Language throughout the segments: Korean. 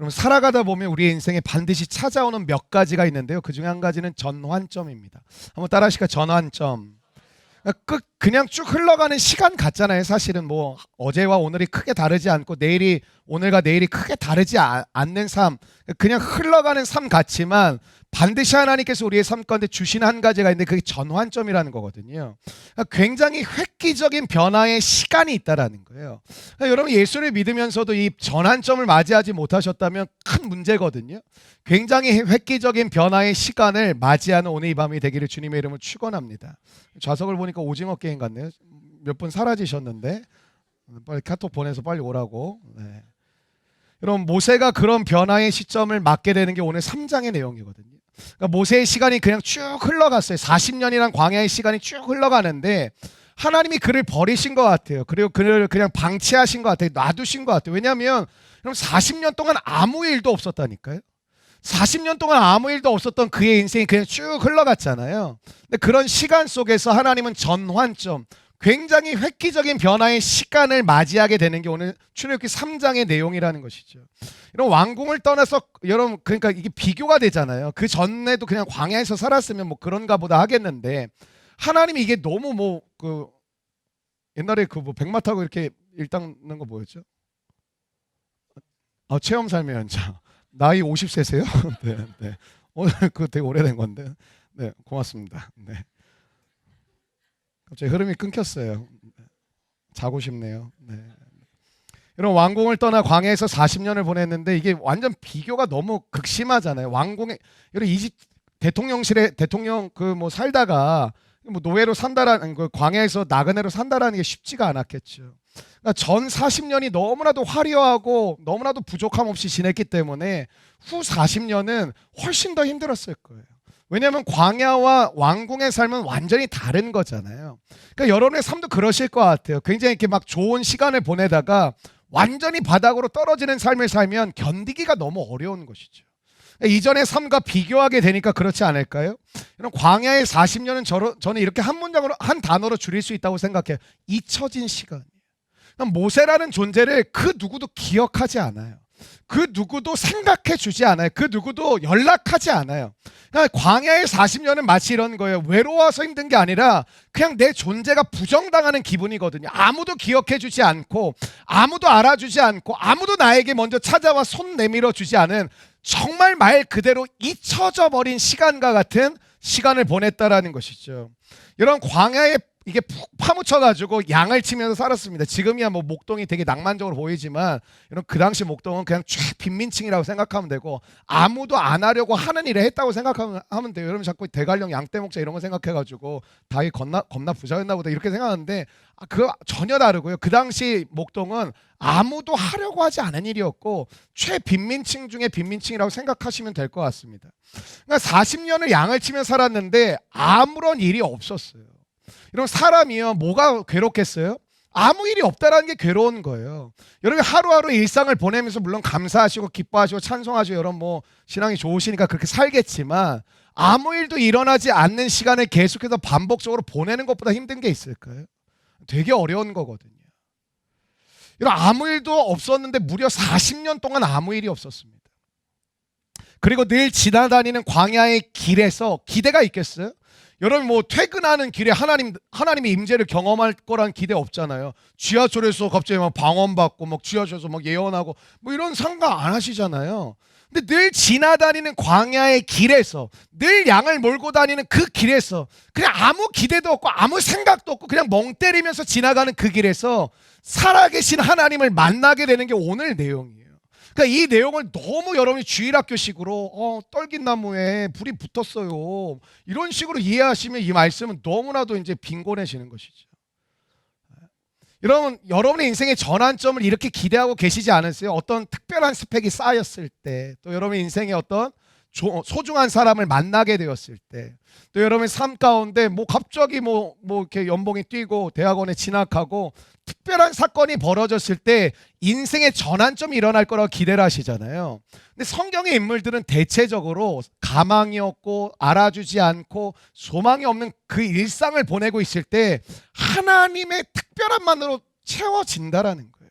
그럼 살아가다 보면 우리의 인생에 반드시 찾아오는 몇 가지가 있는데요. 그 중에 한 가지는 전환점입니다. 한번 따라 하실까요? 전환점. 그냥 쭉 흘러가는 시간 같잖아요. 사실은 뭐 어제와 오늘이 크게 다르지 않고 내일이 오늘과 내일이 크게 다르지 않는 삶, 그냥 흘러가는 삶 같지만 반드시 하나님께서 우리의 삶 가운데 주신 한 가지가 있는데 그게 전환점이라는 거거든요. 굉장히 획기적인 변화의 시간이 있다라는 거예요. 여러분 예수를 믿으면서도 이 전환점을 맞이하지 못하셨다면 큰 문제거든요. 굉장히 획기적인 변화의 시간을 맞이하는 오늘 이 밤이 되기를 주님의 이름으로 축원합니다. 좌석을 보니까 오징어 게임 같네요. 몇 분 사라지셨는데 빨리 카톡 보내서 빨리 오라고. 네. 여러분 모세가 그런 변화의 시점을 맞게 되는 게 오늘 3장의 내용이거든요. 그러니까 모세의 시간이 그냥 쭉 흘러갔어요. 40년이란 광야의 시간이 쭉 흘러가는데 하나님이 그를 버리신 것 같아요. 그리고 그를 그냥 방치하신 것 같아요. 놔두신 것 같아요. 왜냐하면 40년 동안 아무 일도 없었다니까요. 40년 동안 아무 일도 없었던 그의 인생이 그냥 쭉 흘러갔잖아요. 근데 그런 시간 속에서 하나님은 전환점, 굉장히 획기적인 변화의 시간을 맞이하게 되는 게 오늘 출애굽기 3장의 내용이라는 것이죠. 이런 왕궁을 떠나서 여러분 그러니까 이게 비교가 되잖아요. 그 전에도 그냥 광야에서 살았으면 뭐 그런가 보다 하겠는데 하나님이 이게 너무 뭐 그 옛날에 그 뭐 백마 타고 이렇게 일 닦는 거 뭐였죠? 체험 삶의 연장. 나이 50세세요? 네, 네. 오늘 그 되게 오래된 건데. 네, 고맙습니다. 네. 갑자기 흐름이 끊겼어요. 자고 싶네요. 네. 이런 왕궁을 떠나 광야에서 40년을 보냈는데 이게 완전 비교가 너무 극심하잖아요. 왕궁에 이런 이집 대통령실에 대통령 그 뭐 살다가 뭐 노예로 산다라는 그 광야에서 나그네로 산다라는 게 쉽지가 않았겠죠. 그러니까 전 40년이 너무나도 화려하고 너무나도 부족함 없이 지냈기 때문에 후 40년은 훨씬 더 힘들었을 거예요. 왜냐하면 광야와 왕궁의 삶은 완전히 다른 거잖아요. 그러니까 여러분의 삶도 그러실 것 같아요. 굉장히 이렇게 막 좋은 시간을 보내다가 완전히 바닥으로 떨어지는 삶을 살면 견디기가 너무 어려운 것이죠. 이전의 삶과 비교하게 되니까 그렇지 않을까요? 이런 광야의 40년은 저는 이렇게 한 문장으로 한 단어로 줄일 수 있다고 생각해요. 잊혀진 시간이에요. 모세라는 존재를 그 누구도 기억하지 않아요. 그 누구도 생각해 주지 않아요. 그 누구도 연락하지 않아요. 그러니까 광야의 40년은 마치 이런 거예요. 외로워서 힘든 게 아니라 그냥 내 존재가 부정당하는 기분이거든요. 아무도 기억해 주지 않고 아무도 알아주지 않고 아무도 나에게 먼저 찾아와 손 내밀어 주지 않은 정말 말 그대로 잊혀져 버린 시간과 같은 시간을 보냈다라는 것이죠. 이런 광야에 이게 푹 파묻혀가지고 양을 치면서 살았습니다. 지금이야 뭐 목동이 되게 낭만적으로 보이지만 이런 그 당시 목동은 그냥 쫙 빈민층이라고 생각하면 되고 아무도 안 하려고 하는 일을 했다고 생각하면 돼요. 여러분 자꾸 대관령 양떼목자 이런 거 생각해가지고 다윗 겁나 부자였나 보다 이렇게 생각하는데 그거 전혀 다르고요. 그 당시 목동은 아무도 하려고 하지 않은 일이었고 최빈민층 중에 빈민층이라고 생각하시면 될 것 같습니다. 그러니까 40년을 양을 치며 살았는데 아무런 일이 없었어요. 이런 사람이요 뭐가 괴롭겠어요? 아무 일이 없다라는 게 괴로운 거예요. 여러분 하루하루 일상을 보내면서 물론 감사하시고 기뻐하시고 찬송하시고 여러분 뭐 신앙이 좋으시니까 그렇게 살겠지만 아무 일도 일어나지 않는 시간을 계속해서 반복적으로 보내는 것보다 힘든 게 있을까요? 되게 어려운 거거든요. 이런 아무 일도 없었는데 무려 40년 동안 아무 일이 없었습니다. 그리고 늘 지나다니는 광야의 길에서 기대가 있겠어요? 여러분 뭐 퇴근하는 길에 하나님의 임재를 경험할 거란 기대 없잖아요. 지하철에서 갑자기 막 방언받고 막 지하철에서 막 예언하고 뭐 이런 상관 안 하시잖아요. 근데 늘 지나다니는 광야의 길에서 늘 양을 몰고 다니는 그 길에서 그냥 아무 기대도 없고 아무 생각도 없고 그냥 멍 때리면서 지나가는 그 길에서 살아계신 하나님을 만나게 되는 게 오늘 내용이에요. 그러니까 이 내용을 너무 여러분이 주일학교식으로 떨긴 나무에 불이 붙었어요. 이런 식으로 이해하시면 이 말씀은 너무나도 이제 빈곤해지는 것이죠. 여러분의 인생의 전환점을 이렇게 기대하고 계시지 않으세요? 어떤 특별한 스펙이 쌓였을 때, 또 여러분의 인생의 어떤 소중한 사람을 만나게 되었을 때, 또 여러분의 삶 가운데 뭐 갑자기 뭐 이렇게 연봉이 뛰고 대학원에 진학하고 특별한 사건이 벌어졌을 때 인생의 전환점이 일어날 거라고 기대를 하시잖아요. 근데 성경의 인물들은 대체적으로 가망이 없고 알아주지 않고 소망이 없는 그 일상을 보내고 있을 때 하나님의 특별한 만으로 채워진다라는 거예요.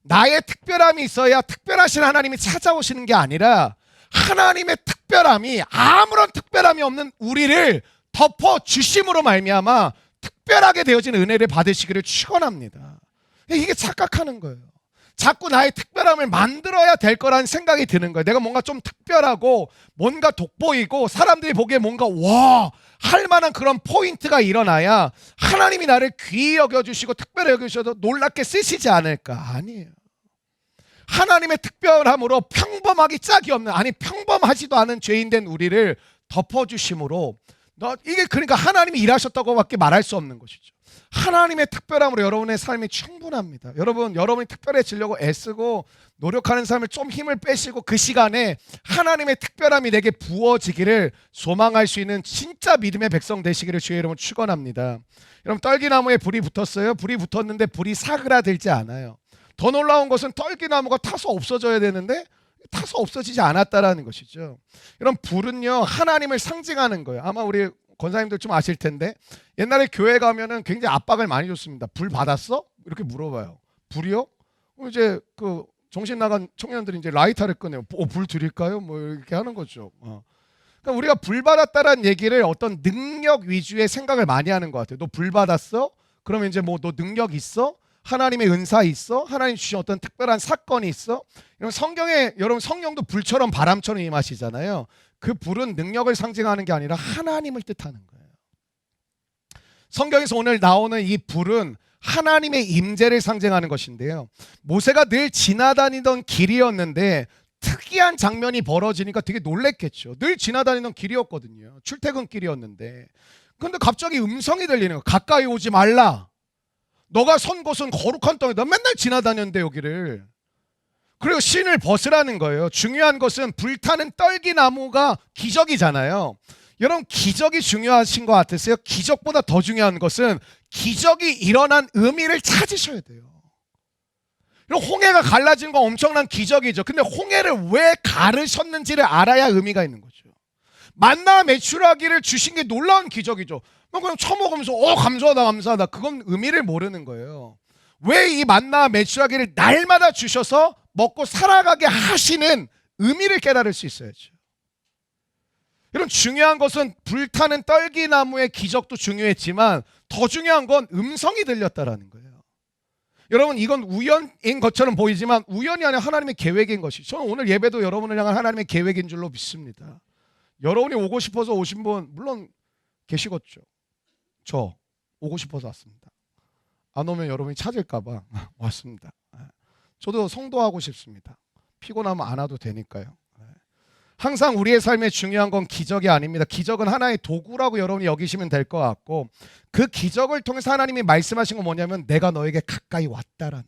나의 특별함이 있어야 특별하신 하나님이 찾아오시는 게 아니라 하나님의 특별함이 아무런 특별함이 없는 우리를 덮어 주심으로 말미암아 특별하게 되어진 은혜를 받으시기를 축원합니다. 이게 착각하는 거예요. 자꾸 나의 특별함을 만들어야 될 거라는 생각이 드는 거예요. 내가 뭔가 좀 특별하고 뭔가 돋보이고 사람들이 보기에 뭔가 와 할 만한 그런 포인트가 일어나야 하나님이 나를 귀히 여겨주시고 특별히 여겨주셔서 놀랍게 쓰시지 않을까. 아니에요. 하나님의 특별함으로 평범하기 짝이 없는, 아니 평범하지도 않은 죄인된 우리를 덮어주심으로 이게 그러니까 하나님이 일하셨다고밖에 말할 수 없는 것이죠. 하나님의 특별함으로 여러분의 삶이 충분합니다. 여러분이 특별해지려고 애쓰고 노력하는 삶을 좀 힘을 빼시고 그 시간에 하나님의 특별함이 내게 부어지기를 소망할 수 있는 진짜 믿음의 백성 되시기를 주의 이름으로 축원합니다. 여러분, 떨기나무에 불이 붙었어요. 불이 붙었는데 불이 사그라들지 않아요. 더 놀라운 것은 떨기나무가 타서 없어져야 되는데 타서 없어지지 않았다라는 것이죠. 여러분, 불은요 하나님을 상징하는 거예요. 아마 우리 권사님들 좀 아실 텐데 옛날에 교회 가면은 굉장히 압박을 많이 줬습니다. 불 받았어? 이렇게 물어봐요. 불이요? 이제 그 정신 나간 청년들이 이제 라이터를 꺼내요. 불 드릴까요? 뭐 이렇게 하는 거죠. 그러니까 우리가 불 받았다라는 얘기를 어떤 능력 위주의 생각을 많이 하는 것 같아요. 너 불 받았어? 그러면 이제 뭐 너 능력 있어? 하나님의 은사 있어? 하나님 주신 어떤 특별한 사건이 있어? 이런 성경에 여러분 성령도 불처럼 바람처럼 임하시잖아요. 그 불은 능력을 상징하는 게 아니라 하나님을 뜻하는 거예요. 성경에서 오늘 나오는 이 불은 하나님의 임재를 상징하는 것인데요. 모세가 늘 지나다니던 길이었는데 특이한 장면이 벌어지니까 되게 놀랬겠죠. 늘 지나다니던 길이었거든요. 출퇴근길이었는데 근데 갑자기 음성이 들리는 거예요. 가까이 오지 말라. 너가 선 곳은 거룩한 땅이다. 맨날 지나다녔는데 여기를. 그리고 신을 벗으라는 거예요. 중요한 것은 불타는 떨기나무가 기적이잖아요. 여러분, 기적이 중요하신 것 같으세요? 기적보다 더 중요한 것은 기적이 일어난 의미를 찾으셔야 돼요. 홍해가 갈라진 건 엄청난 기적이죠. 근데 홍해를 왜 가르셨는지를 알아야 의미가 있는 거죠. 만나 메추라기를 주신 게 놀라운 기적이죠. 그냥 처먹으면서 감사하다 감사하다, 그건 의미를 모르는 거예요. 왜 이 만나 메추라기를 날마다 주셔서 먹고 살아가게 하시는 의미를 깨달을 수 있어야죠. 이런 중요한 것은 불타는 떨기나무의 기적도 중요했지만 더 중요한 건 음성이 들렸다라는 거예요. 여러분, 이건 우연인 것처럼 보이지만 우연이 아니라 하나님의 계획인 것이죠. 저는 오늘 예배도 여러분을 향한 하나님의 계획인 줄로 믿습니다. 여러분이 오고 싶어서 오신 분 물론 계시겠죠. 저 오고 싶어서 왔습니다. 안 오면 여러분이 찾을까 봐 왔습니다. 저도 성도하고 싶습니다. 피곤하면 안 와도 되니까요. 항상 우리의 삶에 중요한 건 기적이 아닙니다. 기적은 하나의 도구라고 여러분이 여기시면 될 것 같고, 그 기적을 통해서 하나님이 말씀하신 건 뭐냐면 내가 너에게 가까이 왔다라는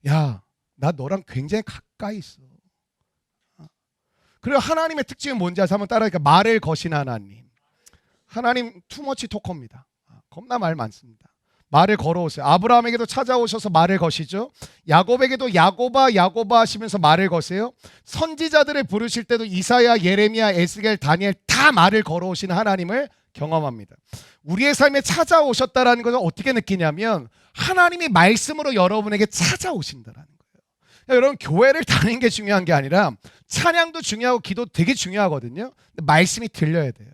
거예요. 야, 나 너랑 굉장히 가까이 있어. 그리고 하나님의 특징이 뭔지 아세요? 한번 따라하니까 말을 거신 하나님. 하나님 투머치 토커입니다. 겁나 말 많습니다. 말을 걸어오세요. 아브라함에게도 찾아오셔서 말을 거시죠. 야곱에게도 야곱아 야곱아 하시면서 말을 거세요. 선지자들을 부르실 때도 이사야, 예레미야, 에스겔, 다니엘 다 말을 걸어오시는 하나님을 경험합니다. 우리의 삶에 찾아오셨다라는 것을 어떻게 느끼냐면 하나님이 말씀으로 여러분에게 찾아오신다라는 거예요. 여러분, 교회를 다니는 게 중요한 게 아니라 찬양도 중요하고 기도도 되게 중요하거든요. 근데 말씀이 들려야 돼요.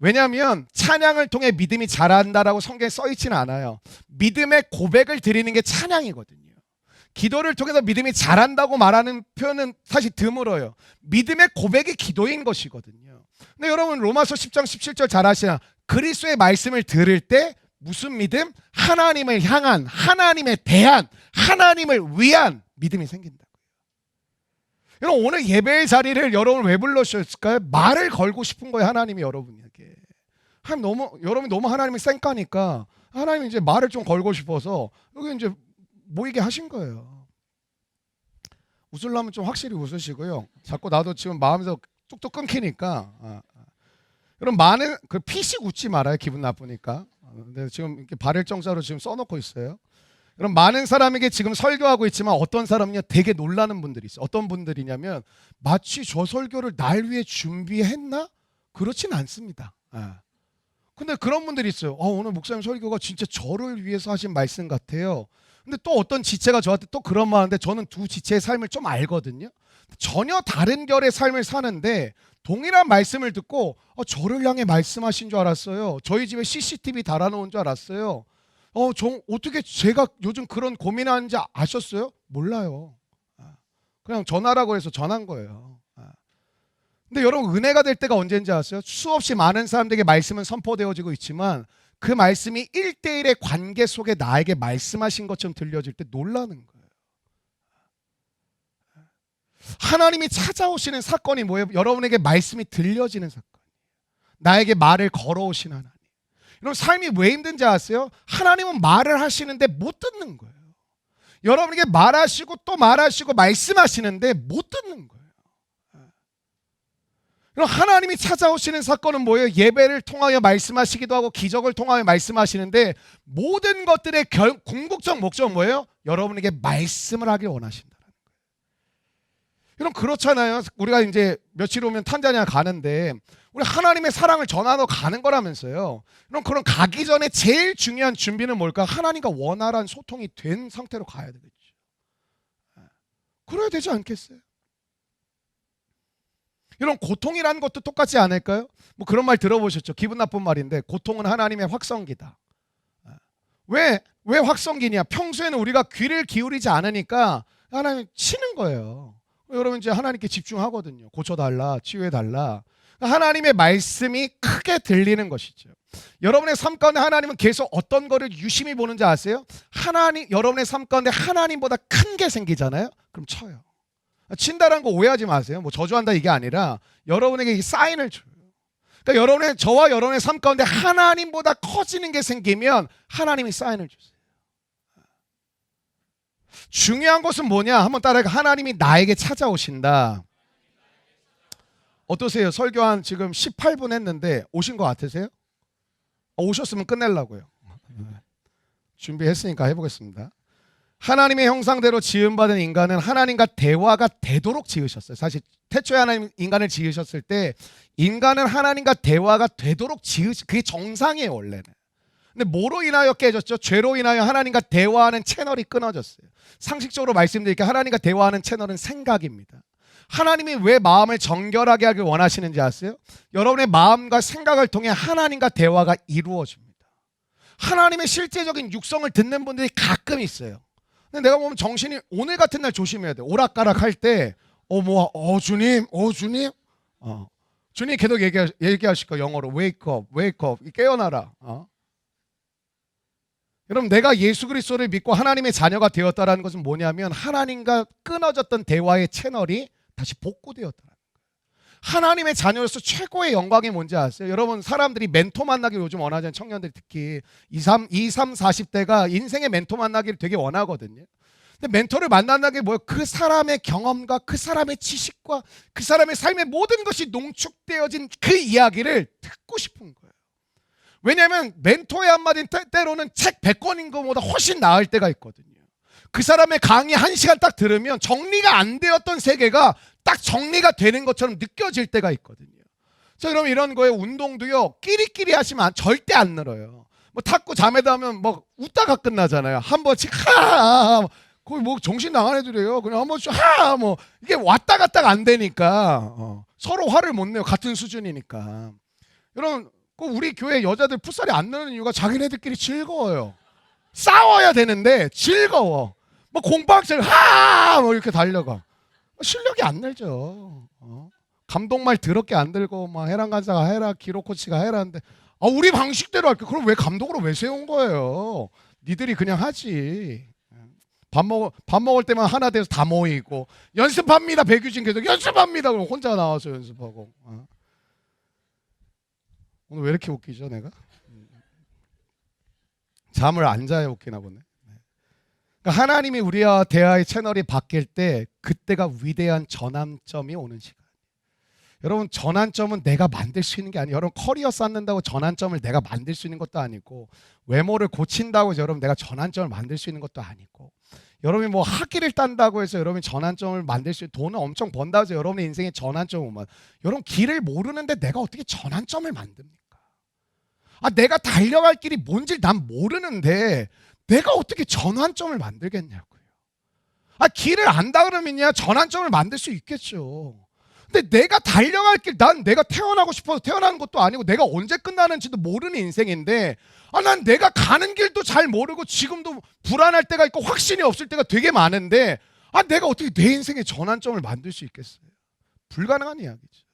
왜냐하면 찬양을 통해 믿음이 자란다라고 성경에 써있지는 않아요. 믿음의 고백을 드리는 게 찬양이거든요. 기도를 통해서 믿음이 자란다고 말하는 표현은 사실 드물어요. 믿음의 고백이 기도인 것이거든요. 근데 여러분, 로마서 10장 17절 잘 아시나? 그리스도의 말씀을 들을 때 무슨 믿음? 하나님을 향한, 하나님에 대한, 하나님을 위한 믿음이 생긴다고요. 여러분, 오늘 예배의 자리를 여러분 왜 불러주셨을까요? 말을 걸고 싶은 거예요. 하나님이 여러분에게. 여러분이 너무 하나님이 쌩까니까 하나님이 이제 말을 좀 걸고 싶어서 여기 이제 모이게 하신 거예요. 웃으려면 좀 확실히 웃으시고요. 자꾸 나도 지금 마음에서 뚝뚝 끊기니까. 여러분, 많은 그 피식 웃지 말아요. 기분 나쁘니까. 근데 지금 이렇게 발을 정자로 지금 써놓고 있어요. 그럼 많은 사람에게 지금 설교하고 있지만 어떤 사람은요 되게 놀라는 분들이 있어요. 어떤 분들이냐면 마치 저 설교를 날 위해 준비했나? 그렇진 않습니다. 근데 그런 분들이 있어요. 오늘 목사님 설교가 진짜 저를 위해서 하신 말씀 같아요. 근데 또 어떤 지체가 저한테 또 그런 말 하는데 저는 두 지체의 삶을 좀 알거든요. 전혀 다른 결의 삶을 사는데 동일한 말씀을 듣고 저를 향해 말씀하신 줄 알았어요. 저희 집에 CCTV 달아놓은 줄 알았어요. 어떻게 제가 요즘 그런 고민하는지 아셨어요? 몰라요. 그냥 전화라고 해서 전한 거예요. 근데 여러분 은혜가 될 때가 언제인지 아세요? 수없이 많은 사람들에게 말씀은 선포되어지고 있지만 그 말씀이 1대1의 관계 속에 나에게 말씀하신 것처럼 들려질 때 놀라는 거예요. 하나님이 찾아오시는 사건이 뭐예요? 여러분에게 말씀이 들려지는 사건. 나에게 말을 걸어오신 하나님. 여러분 삶이 왜 힘든지 아세요? 하나님은 말을 하시는데 못 듣는 거예요. 여러분에게 말하시고 또 말하시고 말씀하시는데 못 듣는 거예요. 그럼 하나님이 찾아오시는 사건은 뭐예요? 예배를 통하여 말씀하시기도 하고 기적을 통하여 말씀하시는데 모든 것들의 궁극적 목적은 뭐예요? 여러분에게 말씀을 하길 원하신다는 거예요. 여러분 그렇잖아요. 우리가 이제 며칠 오면 탄자니아 가는데 우리 하나님의 사랑을 전하러 가는 거라면서요. 그럼 가기 전에 제일 중요한 준비는 뭘까? 하나님과 원활한 소통이 된 상태로 가야 되겠죠. 그래야 되지 않겠어요? 이런 고통이라는 것도 똑같지 않을까요? 뭐 그런 말 들어보셨죠? 기분 나쁜 말인데 고통은 하나님의 확성기다. 왜 확성기냐? 평소에는 우리가 귀를 기울이지 않으니까 하나님 치는 거예요. 여러분 이제 하나님께 집중하거든요. 고쳐달라, 치유해달라. 하나님의 말씀이 크게 들리는 것이죠. 여러분의 삶 가운데 하나님은 계속 어떤 거를 유심히 보는지 아세요? 여러분의 삶 가운데 하나님보다 큰 게 생기잖아요. 그럼 쳐요. 친다라는 거 오해하지 마세요. 뭐 저주한다 이게 아니라 여러분에게 이 사인을 줘요. 그러니까 저와 여러분의 삶 가운데 하나님보다 커지는 게 생기면 하나님이 사인을 주세요. 중요한 것은 뭐냐? 한번 따라해요. 하나님이 나에게 찾아오신다. 어떠세요? 설교 한 지금 18분 했는데 오신 것 같으세요? 오셨으면 끝내려고요. 준비했으니까 해보겠습니다. 하나님의 형상대로 지음받은 인간은 하나님과 대화가 되도록 지으셨어요. 사실 태초에 하나님 인간을 지으셨을 때 인간은 하나님과 대화가 되도록 그게 정상이에요 원래는. 근데 뭐로 인하여 깨졌죠? 죄로 인하여 하나님과 대화하는 채널이 끊어졌어요. 상식적으로 말씀드릴게요. 하나님과 대화하는 채널은 생각입니다. 하나님이 왜 마음을 정결하게 하길 원하시는지 아세요? 여러분의 마음과 생각을 통해 하나님과 대화가 이루어집니다. 하나님의 실제적인 육성을 듣는 분들이 가끔 있어요. 근데 내가 보면 정신이 오늘 같은 날 조심해야 돼. 오락가락 할 때 주님, 주님. 주님 계속 얘기하실 거 영어로 wake up, 깨어나라. 여러분 내가 예수 그리스도를 믿고 하나님의 자녀가 되었다라는 것은 뭐냐면 하나님과 끊어졌던 대화의 채널이 다시 복구되었다는 거예요. 하나님의 자녀로서 최고의 영광이 뭔지 아세요? 여러분 사람들이 멘토 만나기를 요즘 원하잖아요. 청년들이 특히 20, 40대가 인생의 멘토 만나기를 되게 원하거든요. 근데 멘토를 만난다는 게 뭐예요? 그 사람의 경험과 그 사람의 지식과 그 사람의 삶의 모든 것이 농축되어진 그 이야기를 듣고 싶은 거예요. 왜냐하면 멘토의 한마디는 때로는 책 100권인 것보다 훨씬 나을 때가 있거든요. 그 사람의 강의 1시간 딱 들으면 정리가 안 되었던 세계가 딱 정리가 되는 것처럼 느껴질 때가 있거든요. 자, 그럼 이런 거에 운동도요. 끼리끼리 하시면 절대 안 늘어요. 뭐 탁구 자매다 하면 뭐 웃다가 끝나잖아요. 한 번씩 거의 뭐 정신 나간 애들이에요. 그냥 한 번씩 뭐 이게 왔다 갔다가 안 되니까 서로 화를 못 내요. 같은 수준이니까. 여러분 우리 교회 여자들 풋살이 안 나는 이유가 자기네들끼리 즐거워요. 싸워야 되는데 즐거워. 뭐 공방실 뭐 이렇게 달려가. 실력이 안 늘죠. 감독말 더럽게 안 들고 막 해랑 간사가 해라 기록 코치가 해라 하는데 우리 방식대로 할게. 그럼 왜 감독으로 왜 세운 거예요? 니들이 그냥 하지. 밥 먹을 때만 하나 돼서 다 모이고 연습합니다. 백유진 계속 연습합니다. 그럼 혼자 나와서 연습하고. 오늘 왜 이렇게 웃기죠 내가? 잠을 안 자야 웃기나 보네. 그러니까 하나님이 우리와 대화의 채널이 바뀔 때 그때가 위대한 전환점이 오는 시간. 여러분 전환점은 내가 만들 수 있는 게 아니에요. 여러분 커리어 쌓는다고 전환점을 내가 만들 수 있는 것도 아니고 외모를 고친다고 해서 여러분 내가 전환점을 만들 수 있는 것도 아니고 여러분이 뭐 학위를 딴다고 해서 여러분이 전환점을 만들 수 있는 돈을 엄청 번다고 해서 여러분의 인생의 전환점을 오면 여러분 길을 모르는데 내가 어떻게 전환점을 만듭니까? 내가 달려갈 길이 뭔지 난 모르는데 내가 어떻게 전환점을 만들겠냐고요. 길을 안다 그러면야 전환점을 만들 수 있겠죠. 근데 내가 달려갈 길, 난 내가 태어나고 싶어서 태어나는 것도 아니고 내가 언제 끝나는지도 모르는 인생인데 난 내가 가는 길도 잘 모르고 지금도 불안할 때가 있고 확신이 없을 때가 되게 많은데 내가 어떻게 내 인생의 전환점을 만들 수 있겠어요? 불가능한 이야기죠.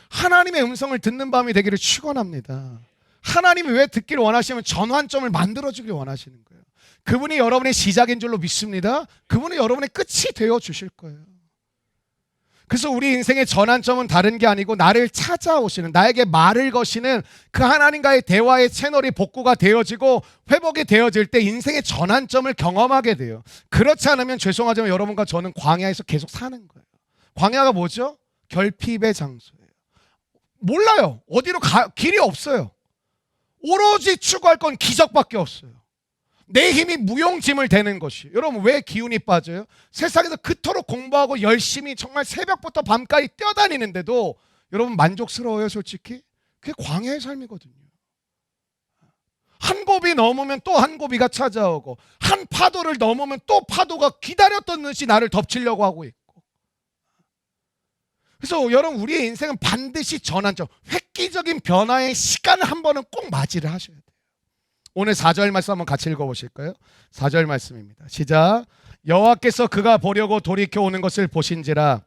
하나님의 음성을 듣는 밤이 되기를 축원합니다. 하나님이 왜 듣기를 원하시면 전환점을 만들어주길 원하시는 거예요. 그분이 여러분의 시작인 줄로 믿습니다. 그분이 여러분의 끝이 되어 주실 거예요. 그래서 우리 인생의 전환점은 다른 게 아니고 나를 찾아오시는, 나에게 말을 거시는 그 하나님과의 대화의 채널이 복구가 되어지고 회복이 되어질 때 인생의 전환점을 경험하게 돼요. 그렇지 않으면 죄송하지만 여러분과 저는 광야에서 계속 사는 거예요. 광야가 뭐죠? 결핍의 장소예요. 몰라요. 어디로 길이 없어요. 오로지 추구할 건 기적밖에 없어요. 내 힘이 무용지물 되는 것이. 여러분 왜 기운이 빠져요? 세상에서 그토록 공부하고 열심히 정말 새벽부터 밤까지 뛰어다니는데도 여러분 만족스러워요 솔직히? 그게 광야의 삶이거든요. 한 고비 넘으면 또 한 고비가 찾아오고 한 파도를 넘으면 또 파도가 기다렸던 듯이 나를 덮치려고 하고 있고. 그래서 여러분 우리의 인생은 반드시 전환점, 획기적인 변화의 시간을 한 번은 꼭 맞이를 하셔야 돼요. 오늘 4절 말씀 한번 같이 읽어보실까요? 4절 말씀입니다. 시작. 여호와께서 그가 보려고 돌이켜 오는 것을 보신지라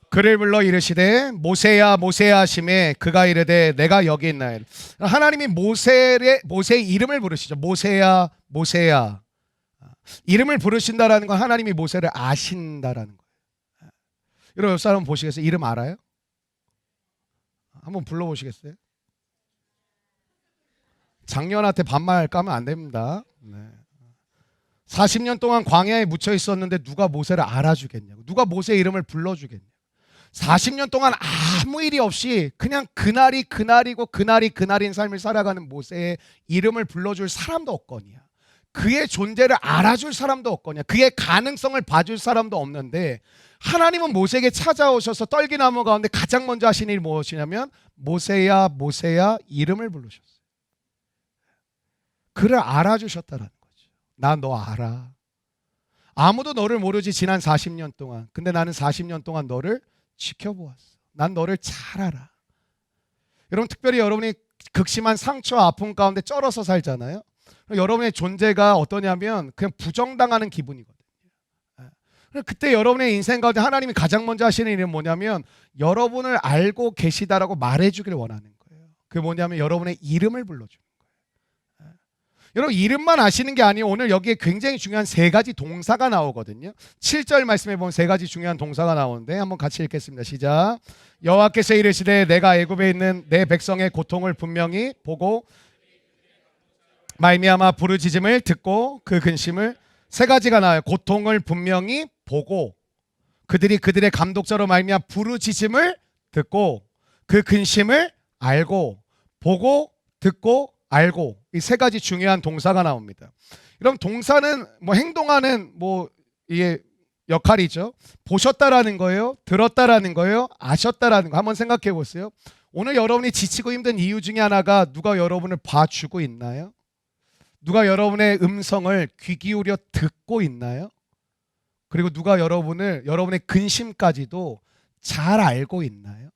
그를 불러 이르시되 모세야 모세야 하시매 그가 이르되 내가 여기 있나이다. 하나님이 모세의 이름을 부르시죠. 모세야 모세야. 이름을 부르신다라는 건 하나님이 모세를 아신다라는 거예요. 여러분 옆 사람 보시겠어요? 이름 알아요? 한번 불러보시겠어요? 장년한테 반말 까면 안 됩니다. 네. 40년 동안 광야에 묻혀 있었는데 누가 모세를 알아주겠냐고, 누가 모세의 이름을 불러주겠냐고. 40년 동안 아무 일이 없이 그냥 그날이 그날이고 그날이 그날인 삶을 살아가는 모세의 이름을 불러줄 사람도 없거니와 그의 존재를 알아줄 사람도 없거니와 그의 가능성을 봐줄 사람도 없는데 하나님은 모세에게 찾아오셔서 떨기나무 가운데 가장 먼저 하신 일이 무엇이냐면 모세야 모세야 이름을 부르셨어요. 그를 알아주셨다라는 거죠. 나 너 알아. 아무도 너를 모르지 지난 40년 동안. 근데 나는 40년 동안 너를 지켜보았어. 난 너를 잘 알아. 여러분 특별히 여러분이 극심한 상처와 아픔 가운데 쩔어서 살잖아요. 여러분의 존재가 어떠냐면 그냥 부정당하는 기분이거든요. 그때 여러분의 인생 가운데 하나님이 가장 먼저 하시는 일은 뭐냐면 여러분을 알고 계시다라고 말해주길 원하는 거예요. 그게 뭐냐면 여러분의 이름을 불러주는 거예요. 여러분 이름만 아시는 게 아니에요. 오늘 여기에 굉장히 중요한 세 가지 동사가 나오거든요. 7절 말씀에 보면 세 가지 중요한 동사가 나오는데 한번 같이 읽겠습니다. 시작. 여호와께서 이르시되 내가 애굽에 있는 내 백성의 고통을 분명히 보고 말미암아 부르짖음을 듣고 그 근심을, 세 가지가 나와요. 고통을 분명히 보고, 그들이 그들의 감독자로 말미암아 부르짖음을 듣고 그 근심을 알고, 보고 듣고 알고, 이 세 가지 중요한 동사가 나옵니다. 그럼 동사는 뭐 행동하는 뭐 이게 역할이죠. 보셨다라는 거예요, 들었다라는 거예요, 아셨다라는 거. 한번 생각해 보세요. 오늘 여러분이 지치고 힘든 이유 중에 하나가 누가 여러분을 봐주고 있나요? 누가 여러분의 음성을 귀 기울여 듣고 있나요? 그리고 누가 여러분의 근심까지도 잘 알고 있나요?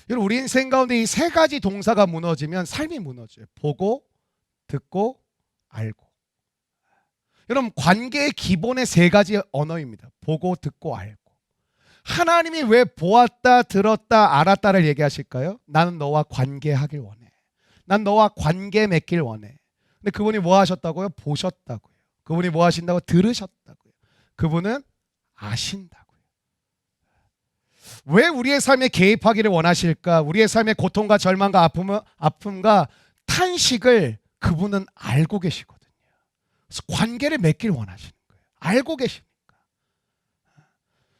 여러분 우리 인생 가운데 이 세 가지 동사가 무너지면 삶이 무너져요. 보고, 듣고, 알고. 여러분 관계의 기본의 세 가지 언어입니다. 보고, 듣고, 알고. 하나님이 왜 보았다, 들었다, 알았다를 얘기하실까요? 나는 너와 관계하길 원해. 난 너와 관계 맺길 원해. 근데 그분이 뭐 하셨다고요? 보셨다고요. 그분이 뭐 하신다고? 들으셨다고요. 그분은 아신다고요. 왜 우리의 삶에 개입하기를 원하실까? 우리의 삶의 고통과 절망과 아픔과 탄식을 그분은 알고 계시거든요. 그래서 관계를 맺길 원하시는 거예요. 알고 계십니까?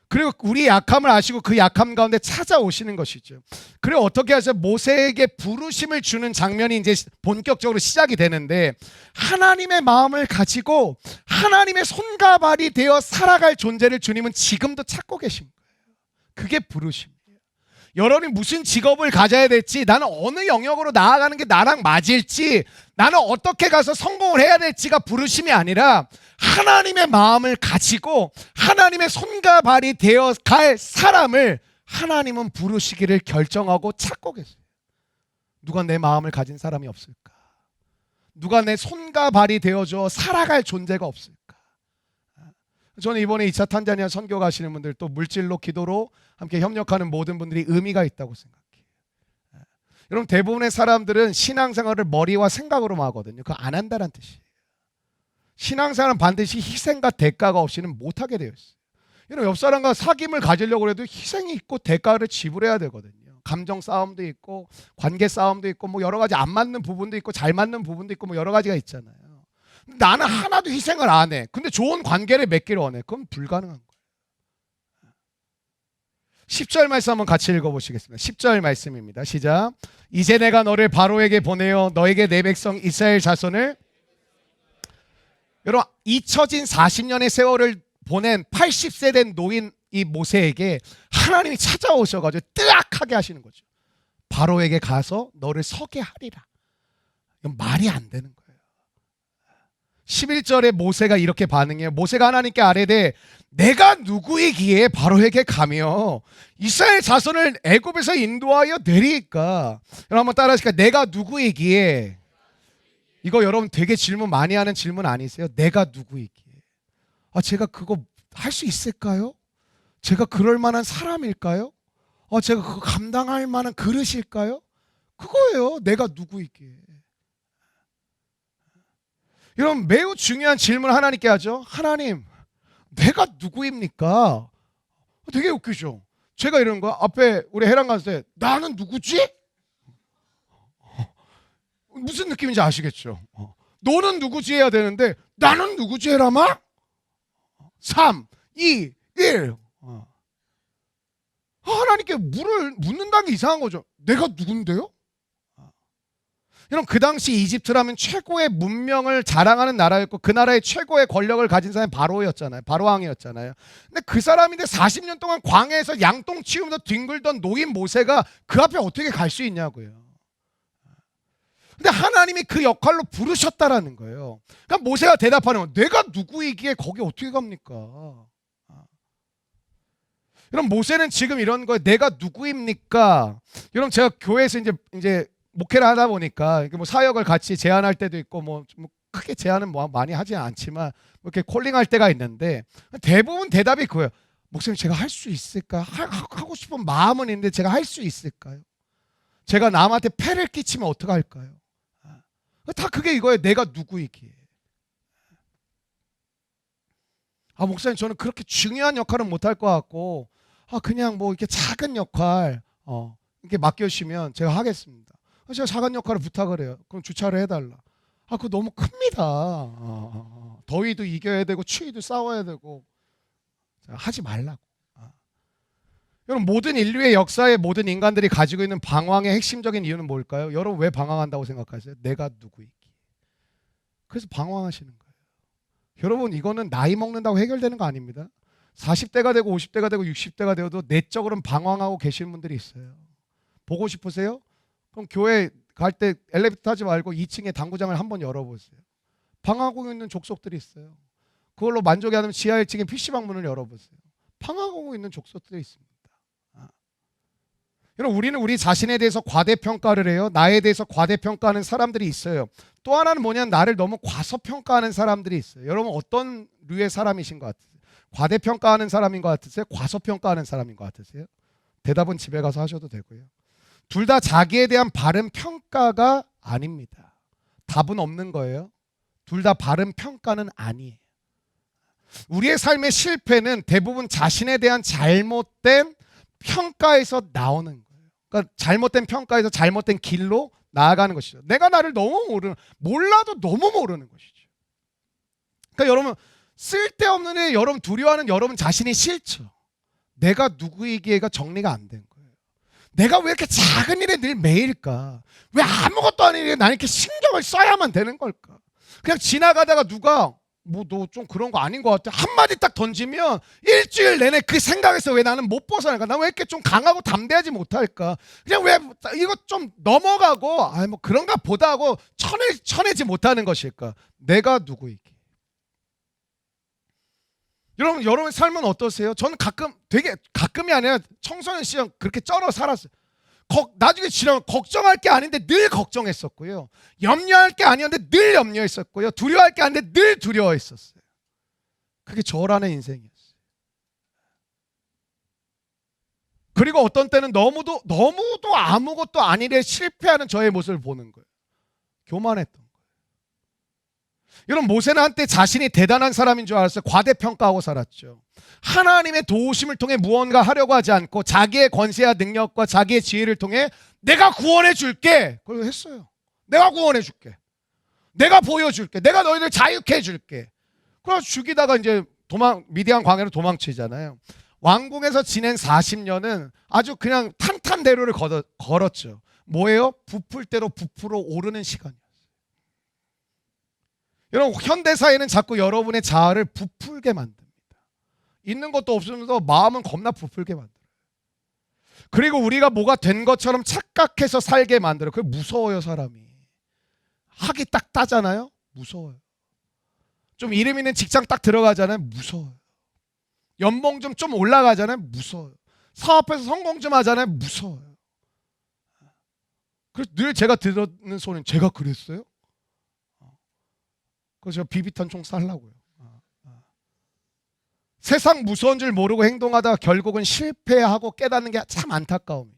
그리고 우리 약함을 아시고 그 약함 가운데 찾아오시는 것이죠. 그리고 어떻게 하세요? 모세에게 부르심을 주는 장면이 이제 본격적으로 시작이 되는데 하나님의 마음을 가지고 하나님의 손과 발이 되어 살아갈 존재를 주님은 지금도 찾고 계신 거예요. 그게 부르심이에요. 여러분이 무슨 직업을 가져야 될지, 나는 어느 영역으로 나아가는 게 나랑 맞을지, 나는 어떻게 가서 성공을 해야 될지가 부르심이 아니라 하나님의 마음을 가지고 하나님의 손과 발이 되어 갈 사람을 하나님은 부르시기를 결정하고 찾고 계세요. 누가 내 마음을 가진 사람이 없을까? 누가 내 손과 발이 되어줘 살아갈 존재가 없을까? 저는 이번에 2차 탄자니아 선교 가시는 분들, 또 물질로 기도로 함께 협력하는 모든 분들이 의미가 있다고 생각해요. 여러분, 대부분의 사람들은 신앙생활을 머리와 생각으로만 하거든요. 그거 안 한다는 뜻이에요. 신앙생활은 반드시 희생과 대가가 없이는 못하게 되어 있어요. 여러분, 옆 사람과 사귐을 가지려고 해도 희생이 있고 대가를 지불해야 되거든요. 감정 싸움도 있고 관계 싸움도 있고 뭐 여러 가지 안 맞는 부분도 있고 잘 맞는 부분도 있고 뭐 여러 가지가 있잖아요. 나는 하나도 희생을 안 해. 근데 좋은 관계를 맺기를 원해. 그건 불가능한 거예요. 10절 말씀 한번 같이 읽어보시겠습니다. 10절 말씀입니다. 시작. 이제 내가 너를 바로에게 보내어 너에게 내 백성 이스라엘 자손을, 여러분, 잊혀진 40년의 세월을 보낸 80세 된 노인 이 모세에게 하나님이 찾아오셔가지고 뜨악하게 하시는 거죠. 바로에게 가서 너를 서게 하리라. 이건 말이 안 되는 거예요. 11절에 모세가 이렇게 반응해요. 모세가 하나님께 아뢰되 내가 누구이기에 바로에게 가며 이스라엘 자손을 애굽에서 인도하여 내리까. 여러분 한번 따라 하실까요? 내가 누구이기에. 이거 여러분 되게 질문 많이 하는 질문 아니세요? 내가 누구이기에. 제가 그거 할 수 있을까요? 제가 그럴 만한 사람일까요? 제가 그거 감당할 만한 그릇일까요? 그거예요. 내가 누구이기에. 여러분, 매우 중요한 질문을 하나님께 하죠. 하나님, 내가 누구입니까? 되게 웃기죠. 제가 이러는 거야. 앞에 우리 해랑 갔을 때 나는 누구지? 무슨 느낌인지 아시겠죠? 너는 누구지 해야 되는데 나는 누구지 해라마? 3, 2, 1. 하나님께 묻는다는 게 이상한 거죠. 내가 누군데요? 여러분, 그 당시 이집트라면 최고의 문명을 자랑하는 나라였고 그 나라의 최고의 권력을 가진 사람이 바로였잖아요. 바로 왕이었잖아요. 근데 그 사람인데 40년 동안 광야에서 양똥 치우면서 뒹굴던 노인 모세가 그 앞에 어떻게 갈 수 있냐고요. 근데 하나님이 그 역할로 부르셨다라는 거예요. 그러니까 모세가 대답하는 건 내가 누구이기에 거기 어떻게 갑니까? 여러분, 모세는 지금 이런 거예요. 내가 누구입니까? 여러분, 제가 교회에서 이제 목회를 하다 보니까 뭐 사역을 같이 제안할 때도 있고 뭐 크게 제안은 뭐 많이 하지 않지만 이렇게 콜링할 때가 있는데 대부분 대답이 그거예요. 목사님, 제가 할 수 있을까? 하고 싶은 마음은 있는데 제가 할 수 있을까요? 제가 남한테 폐를 끼치면 어떡할까요? 다 그게 이거예요. 내가 누구이기에. 목사님, 저는 그렇게 중요한 역할은 못할 것 같고 그냥 뭐 이렇게 작은 역할 이렇게 맡겨주시면 제가 하겠습니다. 제가 작은 역할을 부탁을 해요. 그럼 주차를 해달라. 그거 너무 큽니다. 더위도 이겨야 되고 추위도 싸워야 되고. 하지 말라고. 여러분, 모든 인류의 역사에 모든 인간들이 가지고 있는 방황의 핵심적인 이유는 뭘까요? 여러분, 왜 방황한다고 생각하세요? 내가 누구이기. 그래서 방황하시는 거예요. 여러분, 이거는 나이 먹는다고 해결되는 거 아닙니다. 40대가 되고 50대가 되고 60대가 되어도 내적으로는 방황하고 계시는 분들이 있어요. 보고 싶으세요? 그럼 교회 갈 때 엘리베이터 타지 말고 2층에 당구장을 한번 열어보세요. 방황하고 있는 족속들이 있어요. 그걸로 만족이 안 되면 지하 1층에 PC방 문을 열어보세요. 방황하고 있는 족속들이 있습니다. 여러분, 우리는 우리 자신에 대해서 과대평가를 해요. 나에 대해서 과대평가하는 사람들이 있어요. 또 하나는 뭐냐면 나를 너무 과소평가하는 사람들이 있어요. 여러분, 어떤 류의 사람이신 것 같으세요? 과대평가하는 사람인 것 같으세요? 과소평가하는 사람인 것 같으세요? 대답은 집에 가서 하셔도 되고요. 둘 다 자기에 대한 바른 평가가 아닙니다. 답은 없는 거예요. 둘 다 바른 평가는 아니에요. 우리의 삶의 실패는 대부분 자신에 대한 잘못된 평가에서 나오는 거예요. 그러니까 잘못된 평가에서 잘못된 길로 나아가는 것이죠. 내가 나를 너무 몰라도 너무 모르는 것이죠. 그러니까 여러분, 쓸데없는 일 여러분 두려워하는 여러분 자신이 싫죠. 내가 누구이기에가 정리가 안 된 거예요. 내가 왜 이렇게 작은 일에 늘 매일까? 왜 아무것도 아닌 일에 나는 이렇게 신경을 써야만 되는 걸까? 그냥 지나가다가 누가 뭐 너 좀 그런 거 아닌 것 같아. 한마디 딱 던지면 일주일 내내 그 생각에서 왜 나는 못 벗어날까? 나 왜 이렇게 좀 강하고 담대하지 못할까? 그냥 왜 이거 좀 넘어가고 뭐 그런가 보다 하고 쳐내지 못하는 것일까? 내가 누구이기? 여러분 삶은 어떠세요? 저는 되게 가끔이 아니라 청소년 시절 그렇게 쩔어 살았어요. 나중에 지나면 걱정할 게 아닌데 늘 걱정했었고요. 염려할 게 아니었는데 늘 염려했었고요. 두려워할 게 아닌데 늘 두려워했었어요. 그게 저라는 인생이었어요. 그리고 어떤 때는 너무도 아무것도 아니래 실패하는 저의 모습을 보는 거예요. 교만했던 거예요. 여러분, 모세는 한때 자신이 대단한 사람인 줄 알았어요. 과대평가하고 살았죠. 하나님의 도우심을 통해 무언가 하려고 하지 않고 자기의 권세와 능력과 자기의 지혜를 통해 내가 구원해 줄게. 그걸 했어요. 내가 구원해 줄게. 내가 보여줄게. 내가 너희들 자유케 해줄게. 그래서 죽이다가 이제 미디안 광야로 도망치잖아요. 왕궁에서 지낸 40년은 아주 그냥 탄탄대로를 걸었죠. 뭐예요? 부풀대로 부풀어 오르는 시간이에요. 여러분, 현대사회는 자꾸 여러분의 자아를 부풀게 만듭니다. 있는 것도 없으면서 마음은 겁나 부풀게 만들어요. 그리고 우리가 뭐가 된 것처럼 착각해서 살게 만들어요. 그게 무서워요. 사람이 학이 딱 따잖아요. 무서워요. 좀 이름 있는 직장 딱 들어가잖아요. 무서워요. 연봉 좀 올라가잖아요. 무서워요. 사업에서 성공 좀 하잖아요. 무서워요. 그래서 늘 제가 듣는 소리는 제가 그랬어요? 그래서 비비탄 총 쌀라고요. 세상 무서운 줄 모르고 행동하다가 결국은 실패하고 깨닫는 게 참 안타까움이죠.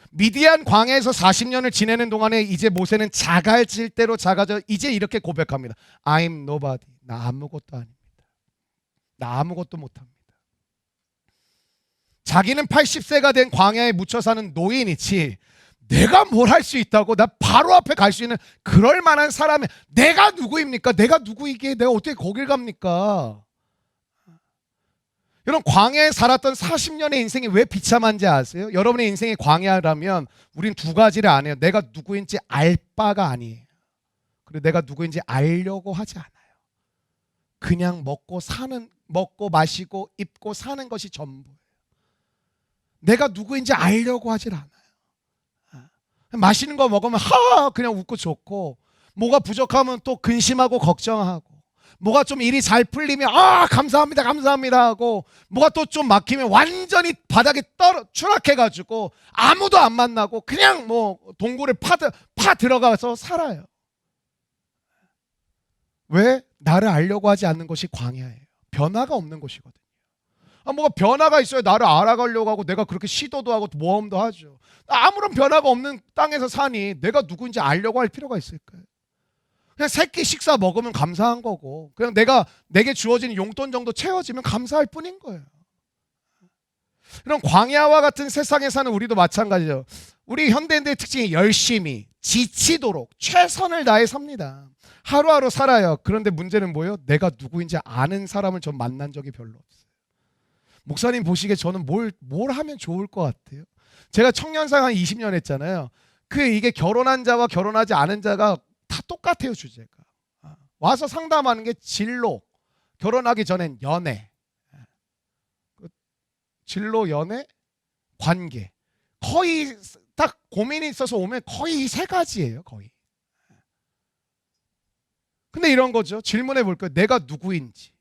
미디안 광야에서 40년을 지내는 동안에 이제 모세는 자갈질 대로 작아져 이제 이렇게 고백합니다. I'm nobody. 나 아무것도 아닙니다. 나 아무것도 못합니다. 자기는 80세가 된 광야에 묻혀 사는 노인이지 내가 뭘 할 수 있다고 나 바로 앞에 갈 수 있는 그럴 만한 사람이 내가 누구입니까? 내가 누구이기에 내가 어떻게 거길 갑니까? 여러분, 광야에 살았던 40년의 인생이 왜 비참한지 아세요? 여러분의 인생이 광야라면 우린 두 가지를 안 해요. 내가 누구인지 알 바가 아니에요. 그리고 내가 누구인지 알려고 하지 않아요. 그냥 먹고 마시고 입고 사는 것이 전부예요. 내가 누구인지 알려고 하질 않아요. 맛있는 거 먹으면 그냥 웃고 좋고, 뭐가 부족하면 또 근심하고 걱정하고, 뭐가 좀 일이 잘 풀리면 감사합니다 감사합니다 하고, 뭐가 또 좀 막히면 완전히 바닥에 추락해가지고 아무도 안 만나고 그냥 뭐 동굴을 파 들어가서 살아요. 왜? 나를 알려고 하지 않는 것이 광야예요. 변화가 없는 것이거든요. 뭐가 변화가 있어야 나를 알아가려고 하고 내가 그렇게 시도도 하고 모험도 하죠. 아무런 변화가 없는 땅에서 사니 내가 누구인지 알려고 할 필요가 있을까요? 그냥 새끼 식사 먹으면 감사한 거고, 그냥 내게 주어진 용돈 정도 채워지면 감사할 뿐인 거예요. 이런 광야와 같은 세상에 사는 우리도 마찬가지죠. 우리 현대인들의 특징이 열심히 지치도록 최선을 다해 삽니다. 하루하루 살아요. 그런데 문제는 뭐예요? 내가 누구인지 아는 사람을 전 만난 적이 별로 없어요. 목사님 보시기에 저는 뭘 하면 좋을 것 같아요? 제가 청년상 한 20년 했잖아요. 이게 결혼한 자와 결혼하지 않은 자가 다 똑같아요. 주제가 와서 상담하는 게 진로, 결혼하기 전엔 연애, 진로, 연애, 관계, 거의 딱 고민이 있어서 오면 거의 이 세 가지예요. 거의. 근데 이런 거죠. 질문해 볼 거예요. 내가 누구인지,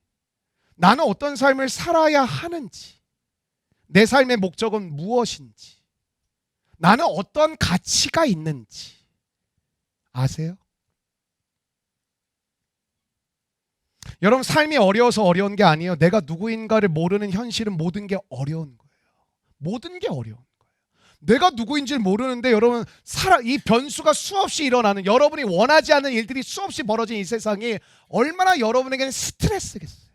나는 어떤 삶을 살아야 하는지, 내 삶의 목적은 무엇인지, 나는 어떤 가치가 있는지 아세요? 여러분, 삶이 어려워서 어려운 게 아니에요. 내가 누구인가를 모르는 현실은 모든 게 어려운 거예요. 모든 게 어려운 거예요. 내가 누구인지를 모르는데 여러분, 이 변수가 수없이 일어나는, 여러분이 원하지 않는 일들이 수없이 벌어진 이 세상이 얼마나 여러분에게는 스트레스겠어요.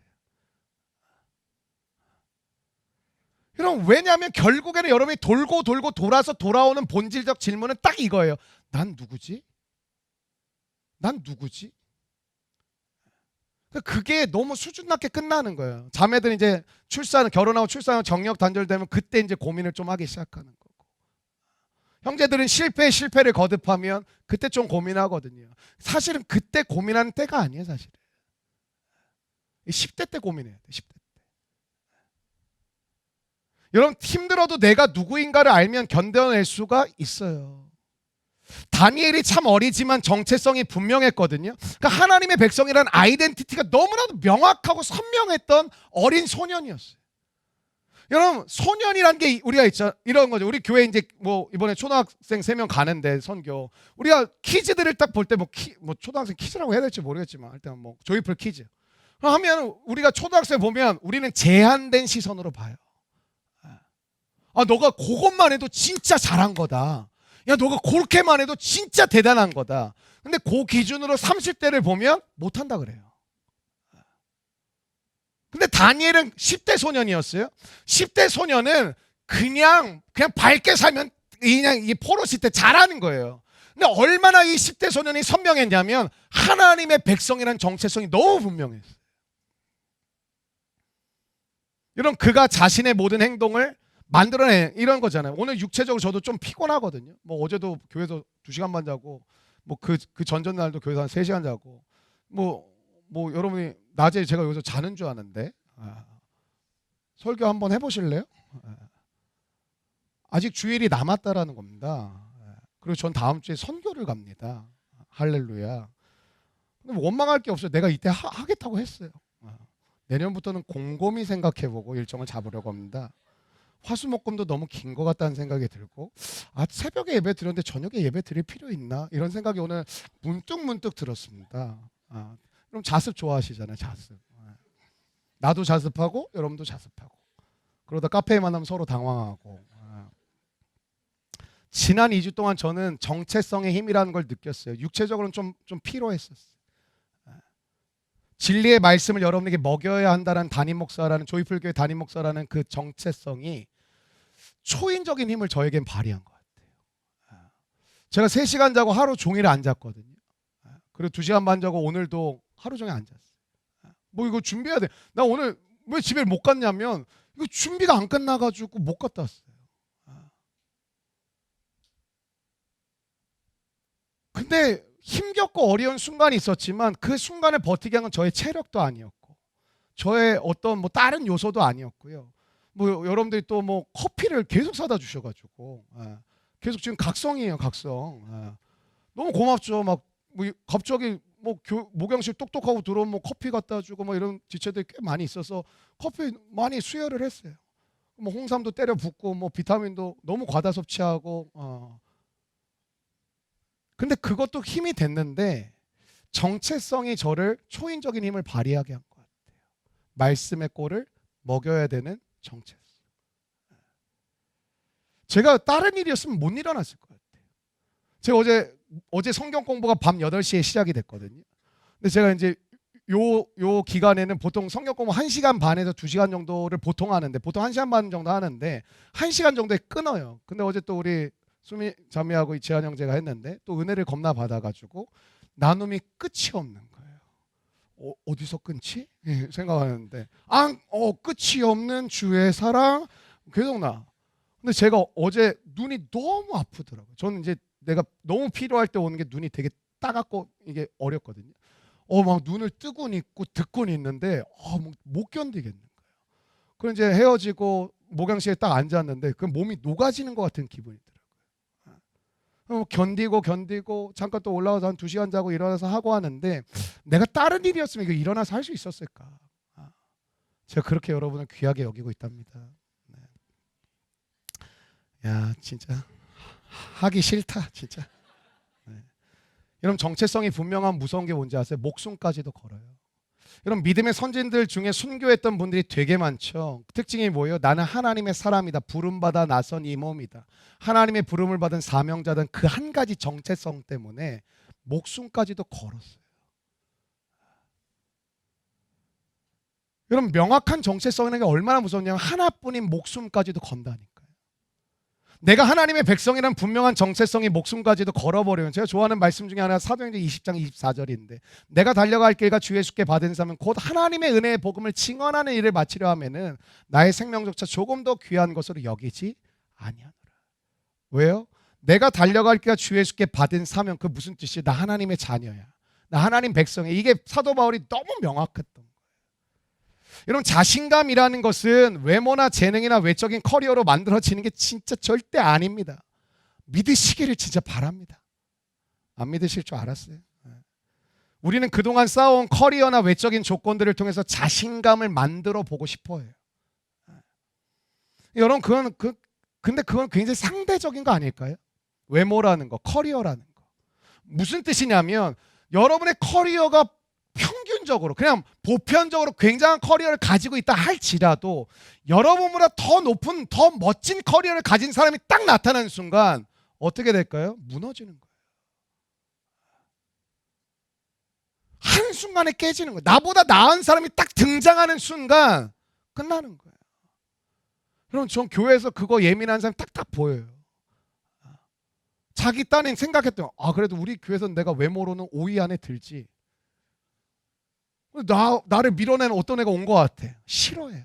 여러분, 왜냐하면 결국에는 여러분이 돌고 돌아서 돌아오는 본질적 질문은 딱 이거예요. 난 누구지? 난 누구지? 그게 너무 수준 낮게 끝나는 거예요. 자매들은 이제 결혼하고 출산하고 정력 단절되면 그때 이제 고민을 좀 하기 시작하는 거고, 형제들은 실패를 거듭하면 그때 좀 고민하거든요. 사실은 그때 고민하는 때가 아니에요. 사실은 10대 때 고민해야 돼. 10대 때. 여러분 힘들어도 내가 누구인가를 알면 견뎌낼 수가 있어요. 다니엘이 참 어리지만 정체성이 분명했거든요. 그러니까 하나님의 백성이라는 아이덴티티가 너무나도 명확하고 선명했던 어린 소년이었어요. 여러분 소년이란 게 우리가 있죠. 이런 거죠. 우리 교회 이제 뭐 이번에 초등학생 3명 가는데 선교 우리가 퀴즈들을 딱 볼 때 뭐 초등학생 퀴즈라고 해야 될지 모르겠지만 일단 뭐 조이풀 퀴즈 하면 우리가 초등학생 보면 우리는 제한된 시선으로 봐요. 아 너가 그것만 해도 진짜 잘한 거다. 야 너가 그렇게만 해도 진짜 대단한 거다. 근데 그 기준으로 30대를 보면 못한다 그래요. 근데 다니엘은 10대 소년이었어요. 10대 소년은 그냥 밝게 살면 그냥 이 포로시 때 잘하는 거예요. 근데 얼마나 이 10대 소년이 선명했냐면 하나님의 백성이라는 정체성이 너무 분명했어요. 이런 그가 자신의 모든 행동을 만들어내 이런 거잖아요. 오늘 육체적으로 저도 좀 피곤하거든요. 뭐 어제도 교회에서 2시간 반 자고 뭐 그 전전날도 교회에서 한 3시간 자고 뭐 여러분이 낮에 제가 여기서 자는 줄 아는데 설교 한번 해보실래요? 아직 주일이 남았다라는 겁니다. 그리고 전 다음 주에 선교를 갑니다. 할렐루야. 근데 원망할 게 없어요. 내가 이때 하겠다고 했어요. 내년부터는 곰곰이 생각해보고 일정을 잡으려고 합니다. 화수목금도 너무 긴 것 같다는 생각이 들고 새벽에 예배 드렸는데 저녁에 예배 드릴 필요 있나? 이런 생각이 오늘 문득 들었습니다. 그럼 자습 좋아하시잖아요. 자습. 나도 자습하고 여러분도 자습하고 그러다 카페에 만나면 서로 당황하고 지난 2주 동안 저는 정체성의 힘이라는 걸 느꼈어요. 육체적으로는 좀 피로했었어요. 진리의 말씀을 여러분에게 먹여야 한다는 담임 목사라는 조이풀교회 담임 목사라는 그 정체성이 초인적인 힘을 저에겐 발휘한 것 같아요. 제가 3시간 자고 하루 종일 안 잤거든요. 그리고 2시간 반 자고 오늘도 하루 종일 안 잤어요. 뭐 이거 준비해야 돼. 나 오늘 왜 집에 못 갔냐면 이거 준비가 안 끝나가지고 못 갔다 왔어요. 근데 힘겹고 어려운 순간이 있었지만 그 순간을 버티게 한 건 저의 체력도 아니었고 저의 어떤 뭐 다른 요소도 아니었고요. 뭐 여러분들이 또 뭐 커피를 계속 사다 주셔가지고 계속 지금 각성이에요, 각성. 너무 고맙죠. 막 뭐 갑자기 뭐 목양실 똑똑하고 들어오면 뭐 커피 갖다 주고 뭐 이런 지체들이 꽤 많이 있어서 커피 많이 수혈을 했어요. 뭐 홍삼도 때려 붓고 뭐 비타민도 너무 과다 섭취하고 근데 그것도 힘이 됐는데 정체성이 저를 초인적인 힘을 발휘하게 한 것 같아요. 말씀의 꼴을 먹여야 되는 정체성. 제가 다른 일이었으면 못 일어났을 것 같아요. 제가 어제 성경 공부가 밤 8시에 시작이 됐거든요. 근데 제가 이제 요 기간에는 보통 성경 공부 1시간 반에서 2시간 정도를 보통 하는데 보통 1시간 반 정도 하는데 1시간 정도에 끊어요. 근데 어제 또 우리 수미 자매하고 이채한 형제가 했는데 또 은혜를 겁나 받아가지고 나눔이 끝이 없는 거예요. 어디서 끊지? 생각하는데 끝이 없는 주의 사랑 계속 나. 근데 제가 어제 눈이 너무 아프더라고요. 저는 이제 내가 너무 필요할 때 오는 게 눈이 되게 따갑고 이게 어렵거든요. 막 눈을 뜨고는 있고 듣고는 있는데 못 견디겠는 거예요. 그럼 이제 헤어지고 목양실에 딱 앉았는데 그 몸이 녹아지는 것 같은 기분이 들어요. 견디고 잠깐 또 올라와서 한 2시간 자고 일어나서 하고 하는데 내가 다른 일이었으면 이거 일어나서 할 수 있었을까? 제가 그렇게 여러분을 귀하게 여기고 있답니다. 네. 야 진짜 하기 싫다 진짜. 네. 여러분 정체성이 분명한 무서운 게 뭔지 아세요? 목숨까지도 걸어요. 여러분 믿음의 선진들 중에 순교했던 분들이 되게 많죠. 특징이 뭐예요? 나는 하나님의 사람이다. 부름받아 나선 이 몸이다. 하나님의 부름을 받은 사명자든 그 한 가지 정체성 때문에 목숨까지도 걸었어요. 여러분 명확한 정체성이라는 게 얼마나 무섭냐면 하나뿐인 목숨까지도 건다니까요. 내가 하나님의 백성이라는 분명한 정체성이 목숨까지도 걸어버리면 제가 좋아하는 말씀 중에 하나 사도행전 20장 24절인데 내가 달려갈 길과 주 예수께 받은 사면 곧 하나님의 은혜의 복음을 증언하는 일을 마치려 하면은 나의 생명조차 조금 더 귀한 것으로 여기지 아니하노라. 왜요? 내가 달려갈 길과 주 예수께 받은 사명 그 무슨 뜻이에요? 나 하나님의 자녀야. 나 하나님 백성이야. 이게 사도 바울이 너무 명확했던 거예요. 여러분 자신감이라는 것은 외모나 재능이나 외적인 커리어로 만들어지는 게 진짜 절대 아닙니다. 믿으시기를 진짜 바랍니다. 안 믿으실 줄 알았어요. 우리는 그동안 쌓아온 커리어나 외적인 조건들을 통해서 자신감을 만들어 보고 싶어 해요. 여러분 근데 그건 굉장히 상대적인 거 아닐까요? 외모라는 거, 커리어라는 거. 무슨 뜻이냐면 여러분의 커리어가 평균적으로 그냥 보편적으로 굉장한 커리어를 가지고 있다 할지라도 여러분보다 더 높은 더 멋진 커리어를 가진 사람이 딱 나타나는 순간 어떻게 될까요? 무너지는 거예요. 한순간에 깨지는 거예요. 나보다 나은 사람이 딱 등장하는 순간 끝나는 거예요. 그럼 전 교회에서 그거 예민한 사람이 딱딱 보여요. 자기 딴엔 생각했더니 그래도 우리 교회에서는 내가 외모로는 5위 안에 들지. 나를 밀어내는 어떤 애가 온 것 같아. 싫어해요.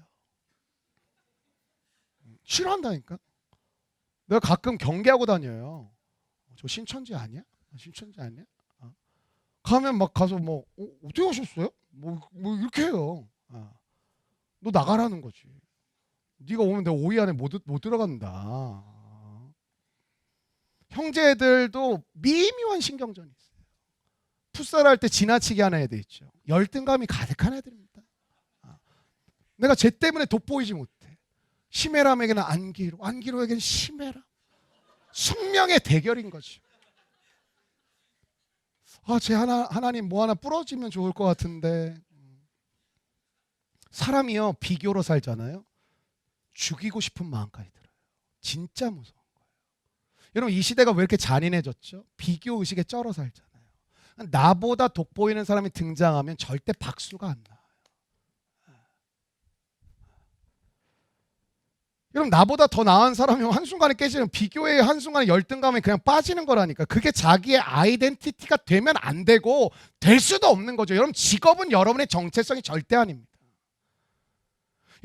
싫어한다니까. 내가 가끔 경계하고 다녀요. 저 신천지 아니야? 신천지 아니야? 가면 막 가서 어떻게 하셨어요? 뭐 이렇게 해요. 너 나가라는 거지. 네가 오면 내가 5위 안에 못 들어간다. 형제들도 미묘한 신경전이 있어요. 풋살할 때 지나치게 하는 애들 있죠. 열등감이 가득한 애들입니다. 내가 쟤 때문에 돋보이지 못해. 시메람에게는 안기로에게는 시메람. 숙명의 대결인 거죠. 쟤 하나님 뭐 하나 부러지면 좋을 것 같은데. 사람이요 비교로 살잖아요. 죽이고 싶은 마음까지 들어요. 진짜 무서운 거예요. 여러분 이 시대가 왜 이렇게 잔인해졌죠? 비교 의식에 쩔어 살잖아요. 나보다 돋보이는 사람이 등장하면 절대 박수가 안 나와요. 여러분 나보다 더 나은 사람이 한순간에 깨지는 비교의 한순간에 열등감에 그냥 빠지는 거라니까. 그게 자기의 아이덴티티가 되면 안 되고 될 수도 없는 거죠. 여러분 직업은 여러분의 정체성이 절대 아닙니다.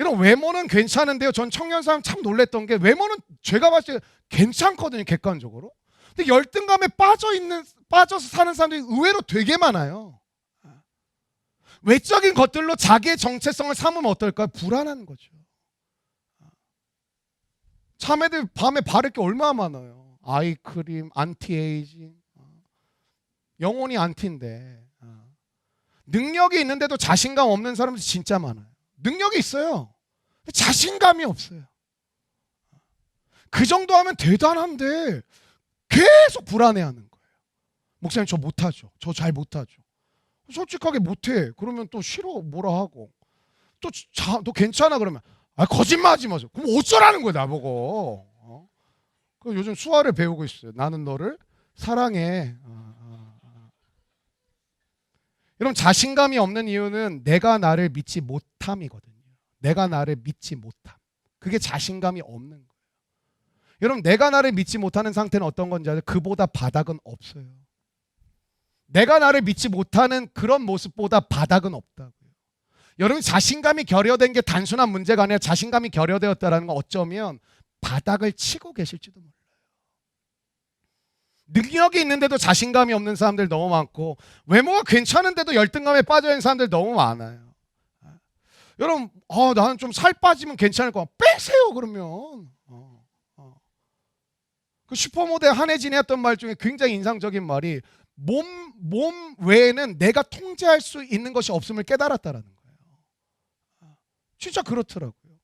여러분 외모는 괜찮은데요. 전 청년 사람 참 놀랬던 게 외모는 제가 봤을 때 괜찮거든요. 객관적으로. 근데 열등감에 빠져서 사는 사람들이 의외로 되게 많아요. 외적인 것들로 자기의 정체성을 삼으면 어떨까요? 불안한 거죠. 자매들 밤에 바를 게 얼마나 많아요. 아이크림, 안티에이징. 영혼이 안티인데. 능력이 있는데도 자신감 없는 사람들 진짜 많아요. 능력이 있어요. 자신감이 없어요. 그 정도 하면 대단한데 계속 불안해하는 거예요. 목사님 저 못하죠. 저 잘 못하죠. 솔직하게 못해. 그러면 또 싫어 뭐라 하고. 너 괜찮아 그러면 거짓말하지 마세요. 그럼 어쩌라는 거야 나보고. 그 요즘 수화를 배우고 있어요. 나는 너를 사랑해. 여러분 자신감이 없는 이유는 내가 나를 믿지 못함이거든요. 내가 나를 믿지 못함. 그게 자신감이 없는 거예요. 여러분 내가 나를 믿지 못하는 상태는 어떤 건지 아세요? 그보다 바닥은 없어요. 내가 나를 믿지 못하는 그런 모습보다 바닥은 없다고요. 여러분 자신감이 결여된 게 단순한 문제가 아니라 자신감이 결여되었다는 건 어쩌면 바닥을 치고 계실지도 몰라요. 능력이 있는데도 자신감이 없는 사람들 너무 많고 외모가 괜찮은데도 열등감에 빠져있는 사람들 너무 많아요. 여러분 나는 좀 살 빠지면 괜찮을 것 같아요. 빼세요 그러면. 그 슈퍼모델 한혜진이 했던 말 중에 굉장히 인상적인 말이 몸 외에는 내가 통제할 수 있는 것이 없음을 깨달았다라는 거예요. 진짜 그렇더라고요.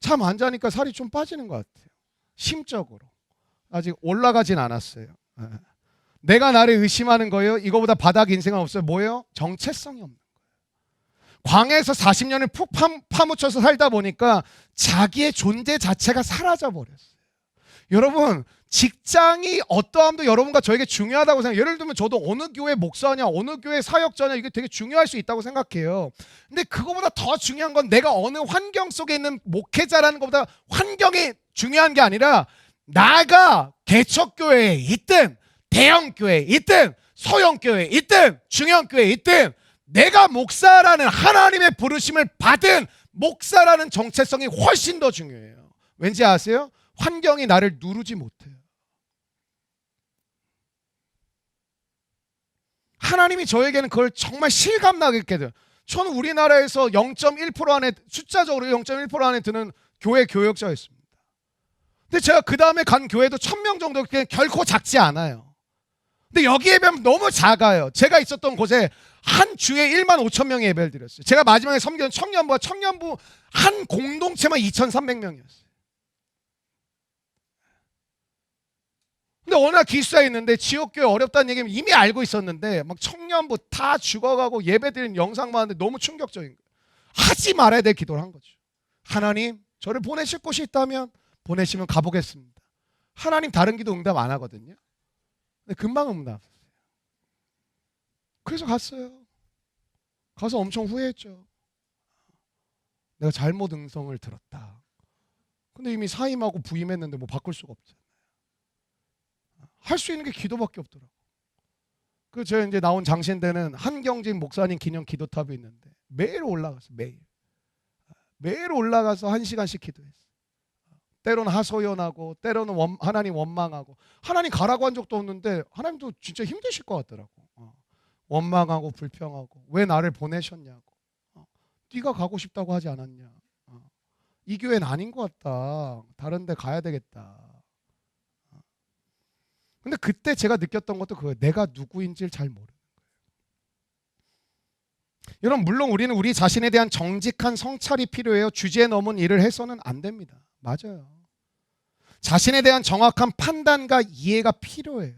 잠 안 자니까 살이 좀 빠지는 것 같아요. 심적으로. 아직 올라가진 않았어요. 내가 나를 의심하는 거예요. 이거보다 바닥 인생은 없어요. 뭐예요? 정체성이 없는 거예요. 광야에서 40년을 푹 파묻혀서 살다 보니까 자기의 존재 자체가 사라져 버렸어요. 여러분 직장이 어떠함도 여러분과 저에게 중요하다고 생각해요. 예를 들면 저도 어느 교회 목사냐 어느 교회 사역자냐 이게 되게 중요할 수 있다고 생각해요. 근데 그거보다 더 중요한 건 내가 어느 환경 속에 있는 목회자라는 것보다 환경이 중요한 게 아니라 나가 개척교회에 있든 대형교회에 있든 소형교회에 있든 중형교회에 있든 내가 목사라는 하나님의 부르심을 받은 목사라는 정체성이 훨씬 더 중요해요. 왠지 아세요? 환경이 나를 누르지 못해요. 하나님이 저에게는 그걸 정말 실감나게 해요. 저는 우리나라에서 0.1% 안에, 숫자적으로 0.1% 안에 드는 교회 교역자였습니다. 근데 제가 그 다음에 간 교회도 1000명 정도, 결코 작지 않아요. 근데 여기에 비하면 너무 작아요. 제가 있었던 곳에 한 주에 1만 5천 명의 예배를 드렸어요. 제가 마지막에 섬기는 청년부 한 공동체만 2,300명이었어요. 근데 어느 날 기숙사에 있는데 지역교회 어렵다는 얘기는 이미 알고 있었는데 막 청년부 다 죽어가고 예배드리는 영상만 하는데 너무 충격적인 거예요. 하지 말아야 될 기도를 한 거죠. 하나님, 저를 보내실 곳이 있다면 보내시면 가보겠습니다. 하나님 다른 기도 응답 안 하거든요. 근데 금방 응답했어요. 그래서 갔어요. 가서 엄청 후회했죠. 내가 잘못 음성을 들었다. 근데 이미 사임하고 부임했는데 뭐 바꿀 수가 없잖아요. 할 수 있는 게 기도밖에 없더라고. 그 제가 이제 나온 장신대는 한경진 목사님 기념 기도탑이 있는데 매일 올라갔어요. 매일 올라가서 1시간씩 기도했어요. 때로는 하소연하고 때로는 하나님 원망하고, 하나님 가라고 한 적도 없는데 하나님도 진짜 힘드실 것 같더라고. 원망하고 불평하고 왜 나를 보내셨냐고, 네가 가고 싶다고 하지 않았냐, 이 교회는 아닌 것 같다, 다른 데 가야 되겠다. 근데 그때 제가 느꼈던 것도 그거예요. 내가 누구인지를 잘 모르는 거예요. 여러분, 물론 우리는 우리 자신에 대한 정직한 성찰이 필요해요. 주제에 넘은 일을 해서는 안 됩니다. 맞아요. 자신에 대한 정확한 판단과 이해가 필요해요.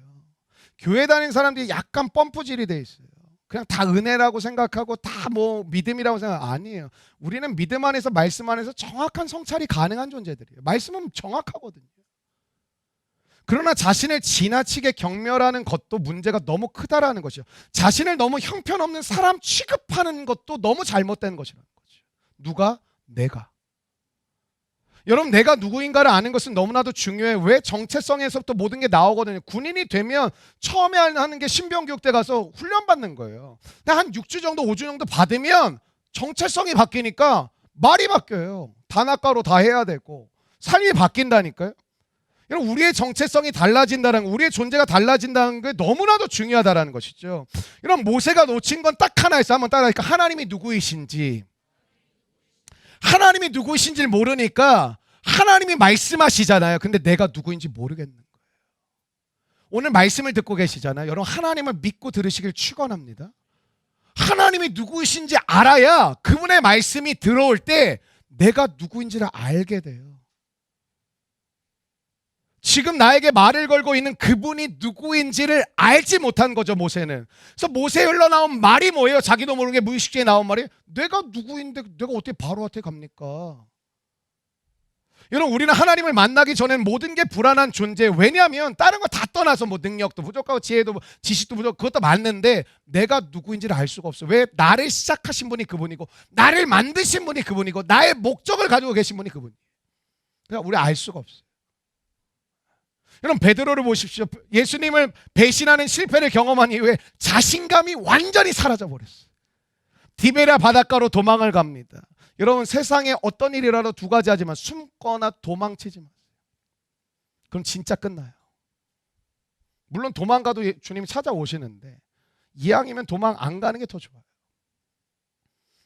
교회 다니는 사람들이 약간 펌프질이 돼 있어요. 그냥 다 은혜라고 생각하고 다 뭐 믿음이라고 생각. 아니에요. 우리는 믿음 안에서, 말씀 안에서 정확한 성찰이 가능한 존재들이에요. 말씀은 정확하거든요. 그러나 자신을 지나치게 경멸하는 것도 문제가 너무 크다라는 것이죠. 자신을 너무 형편없는 사람 취급하는 것도 너무 잘못된 것이라는 거죠. 누가? 내가. 여러분, 내가 누구인가를 아는 것은 너무나도 중요해요. 왜? 정체성에서부터 모든 게 나오거든요. 군인이 되면 처음에 하는 게 신병교육대 가서 훈련받는 거예요. 근데 한 6주 정도, 5주 정도 받으면 정체성이 바뀌니까 말이 바뀌어요. 단아가로 다 해야 되고 삶이 바뀐다니까요. 여러분, 우리의 정체성이 달라진다는 거, 우리의 존재가 달라진다는 게 너무나도 중요하다는 것이죠. 여러분, 모세가 놓친 건 딱 하나 있어요. 한번 따라하니까, 하나님이 누구이신지. 하나님이 누구이신지를 모르니까 하나님이 말씀하시잖아요. 근데 내가 누구인지 모르겠는 거예요. 오늘 말씀을 듣고 계시잖아요. 여러분, 하나님을 믿고 들으시길 축원합니다. 하나님이 누구이신지 알아야 그분의 말씀이 들어올 때 내가 누구인지를 알게 돼요. 지금 나에게 말을 걸고 있는 그분이 누구인지를 알지 못한 거죠, 모세는. 그래서 모세에 흘러나온 말이 뭐예요? 자기도 모르게 무의식중에 나온 말이, 내가 누구인데 내가 어떻게 바로한테 갑니까? 여러분, 우리는 하나님을 만나기 전엔 모든 게 불안한 존재예요. 왜냐하면 다른 거 다 떠나서 뭐 능력도 부족하고 지혜도 지식도 부족, 그것도 맞는데 내가 누구인지를 알 수가 없어요. 왜? 나를 시작하신 분이 그분이고 나를 만드신 분이 그분이고 나의 목적을 가지고 계신 분이 그분이에요. 그러니까 우리 알 수가 없어요. 여러분, 베드로를 보십시오. 예수님을 배신하는 실패를 경험한 이후에 자신감이 완전히 사라져버렸어요. 디베랴 바닷가로 도망을 갑니다. 여러분, 세상에 어떤 일이라도 두 가지 하지만 숨거나 도망치지 마세요. 그럼 진짜 끝나요. 물론 도망가도 주님이 찾아오시는데 이왕이면 도망 안 가는 게 더 좋아요.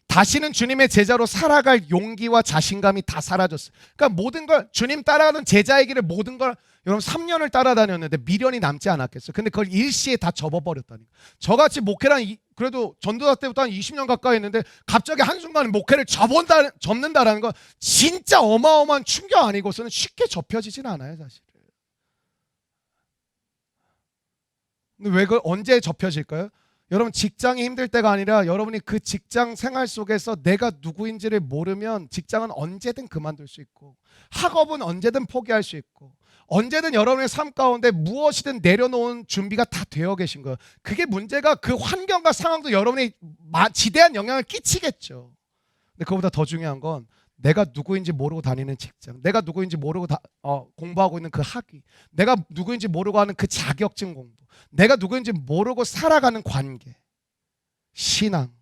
다시는 주님의 제자로 살아갈 용기와 자신감이 다 사라졌어요. 그러니까 모든 걸, 주님 따라가는 제자의 길을 모든 걸, 여러분 3년을 따라다녔는데 미련이 남지 않았겠어요. 근데 그걸 일시에 다 접어버렸다니까. 저같이 목회란 그래도 전도사 때부터 한 20년 가까이 했는데 갑자기 한순간에 목회를 접는다라는 건 진짜 어마어마한 충격 아니고서는 쉽게 접혀지진 않아요, 사실은. 근데 왜 그걸 언제 접혀질까요? 여러분, 직장이 힘들 때가 아니라 여러분이 그 직장 생활 속에서 내가 누구인지를 모르면 직장은 언제든 그만둘 수 있고 학업은 언제든 포기할 수 있고 언제든 여러분의 삶 가운데 무엇이든 내려놓은 준비가 다 되어 계신 거예요. 그게 문제가, 그 환경과 상황도 여러분이 지대한 영향을 끼치겠죠. 근데 그보다 더 중요한 건 내가 누구인지 모르고 다니는 직장, 내가 누구인지 모르고 공부하고 있는 그 학위, 내가 누구인지 모르고 하는 그 자격증 공부, 내가 누구인지 모르고 살아가는 관계, 신앙.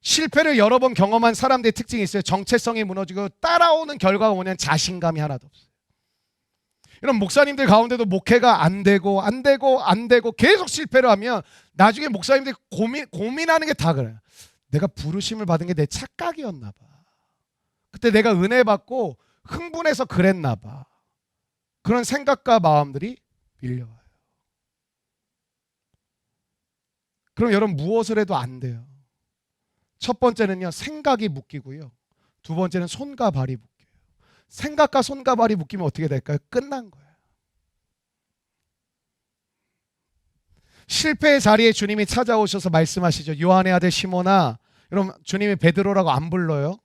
실패를 여러 번 경험한 사람들의 특징이 있어요. 정체성이 무너지고 따라오는 결과가 뭐냐면 자신감이 하나도 없어요. 이런 목사님들 가운데도 목회가 안 되고 계속 실패를 하면 나중에 목사님들이 고민하는 게 다 그래요. 내가 부르심을 받은 게 내 착각이었나 봐. 그때 내가 은혜 받고 흥분해서 그랬나 봐. 그런 생각과 마음들이 밀려와요. 그럼 여러분 무엇을 해도 안 돼요. 첫 번째는요, 생각이 묶이고요. 두 번째는 손과 발이 묶여요. 생각과 손과 발이 묶이면 어떻게 될까요? 끝난 거예요. 실패의 자리에 주님이 찾아오셔서 말씀하시죠. 요한의 아들 시몬아, 여러분 주님이 베드로라고 안 불러요.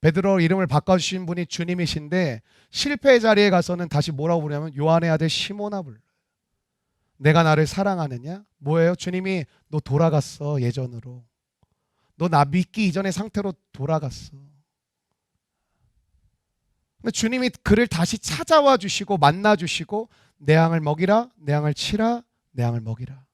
베드로 이름을 바꿔주신 분이 주님이신데 실패의 자리에 가서는 다시 뭐라고 부르냐면 요한의 아들 시몬아 불러요. 내가 나를 사랑하느냐? 뭐예요? 주님이 너 돌아갔어 예전으로. 너 나 믿기 이전의 상태로 돌아갔어. 근데 주님이 그를 다시 찾아와 주시고 만나 주시고 내 양을 먹이라, 내 양을 치라, 내 양을 먹이라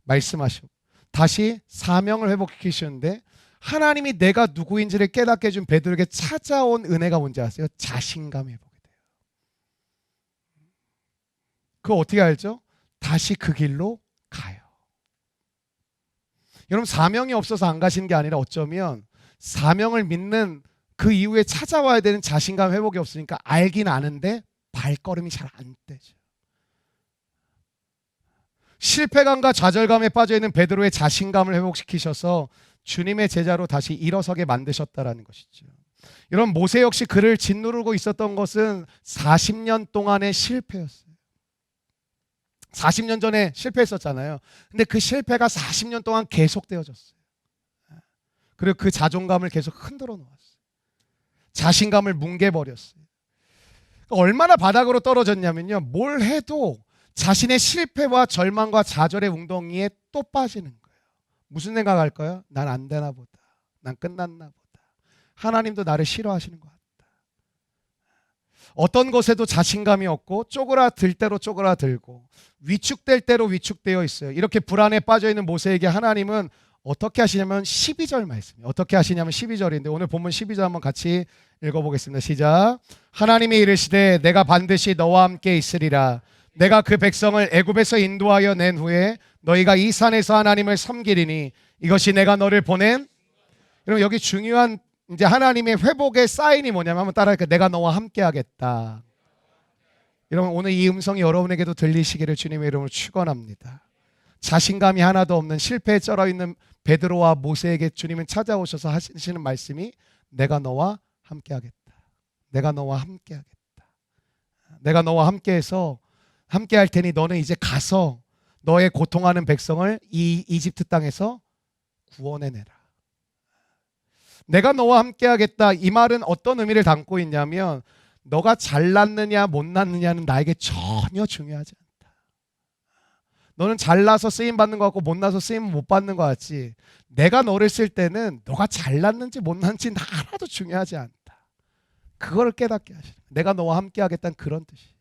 말씀하시고 다시 사명을 회복시키시는데 하나님이 내가 누구인지를 깨닫게 해준 베드로에게 찾아온 은혜가 뭔지 아세요? 자신감이 회복이 돼요. 그거 어떻게 알죠? 다시 그 길로 가요. 여러분 사명이 없어서 안 가시는 게 아니라 어쩌면 사명을 믿는 그 이후에 찾아와야 되는 자신감 회복이 없으니까 알긴 아는데 발걸음이 잘 안 떼죠. 실패감과 좌절감에 빠져있는 베드로의 자신감을 회복시키셔서 주님의 제자로 다시 일어서게 만드셨다라는 것이죠. 여러분 모세 역시 그를 짓누르고 있었던 것은 40년 동안의 실패였어요. 40년 전에 실패했었잖아요. 근데 그 실패가 40년 동안 계속되어졌어요. 그리고 그 자존감을 계속 흔들어 놓았어요. 자신감을 뭉개버렸어요. 얼마나 바닥으로 떨어졌냐면요. 뭘 해도 자신의 실패와 절망과 좌절의 웅덩이에 또 빠지는 거예요. 무슨 생각할까요? 난 안 되나 보다. 난 끝났나 보다. 하나님도 나를 싫어하시는 것 같다. 어떤 것에도 자신감이 없고 쪼그라들 대로 쪼그라들고 위축될 대로 위축되어 있어요. 이렇게 불안에 빠져있는 모세에게 하나님은 어떻게 하시냐면 12절 말씀이에요. 어떻게 하시냐면 12절인데 오늘 본문 12절 한번 같이 읽어보겠습니다. 시작. 하나님이 이르시되 내가 반드시 너와 함께 있으리라. 내가 그 백성을 애굽에서 인도하여 낸 후에 너희가 이 산에서 하나님을 섬기리니 이것이 내가 너를 보낸. 여러분 여기 중요한 이제 하나님의 회복의 사인이 뭐냐면 한번 따라할게요. 내가 너와 함께 하겠다. 여러분 오늘 이 음성이 여러분에게도 들리시기를 주님의 이름으로 축원합니다. 자신감이 하나도 없는 실패에 쩔어 있는 베드로와 모세에게 주님은 찾아오셔서 하시는 말씀이 내가 너와 함께 하겠다. 내가 너와 함께 하겠다. 내가 너와 함께해서 함께 할 테니 너는 이제 가서 너의 고통하는 백성을 이 이집트 땅에서 구원해내라. 내가 너와 함께 하겠다. 이 말은 어떤 의미를 담고 있냐면 너가 잘났느냐 못났느냐는 나에게 전혀 중요하지 않다. 너는 잘나서 쓰임받는 것 같고 못나서 쓰임 못 받는 것 같지. 내가 너를 쓸 때는 너가 잘났는지 못났는지 하나도 중요하지 않다. 그거를 깨닫게 하시는 거예요. 내가 너와 함께 하겠다는 그런 뜻이에요.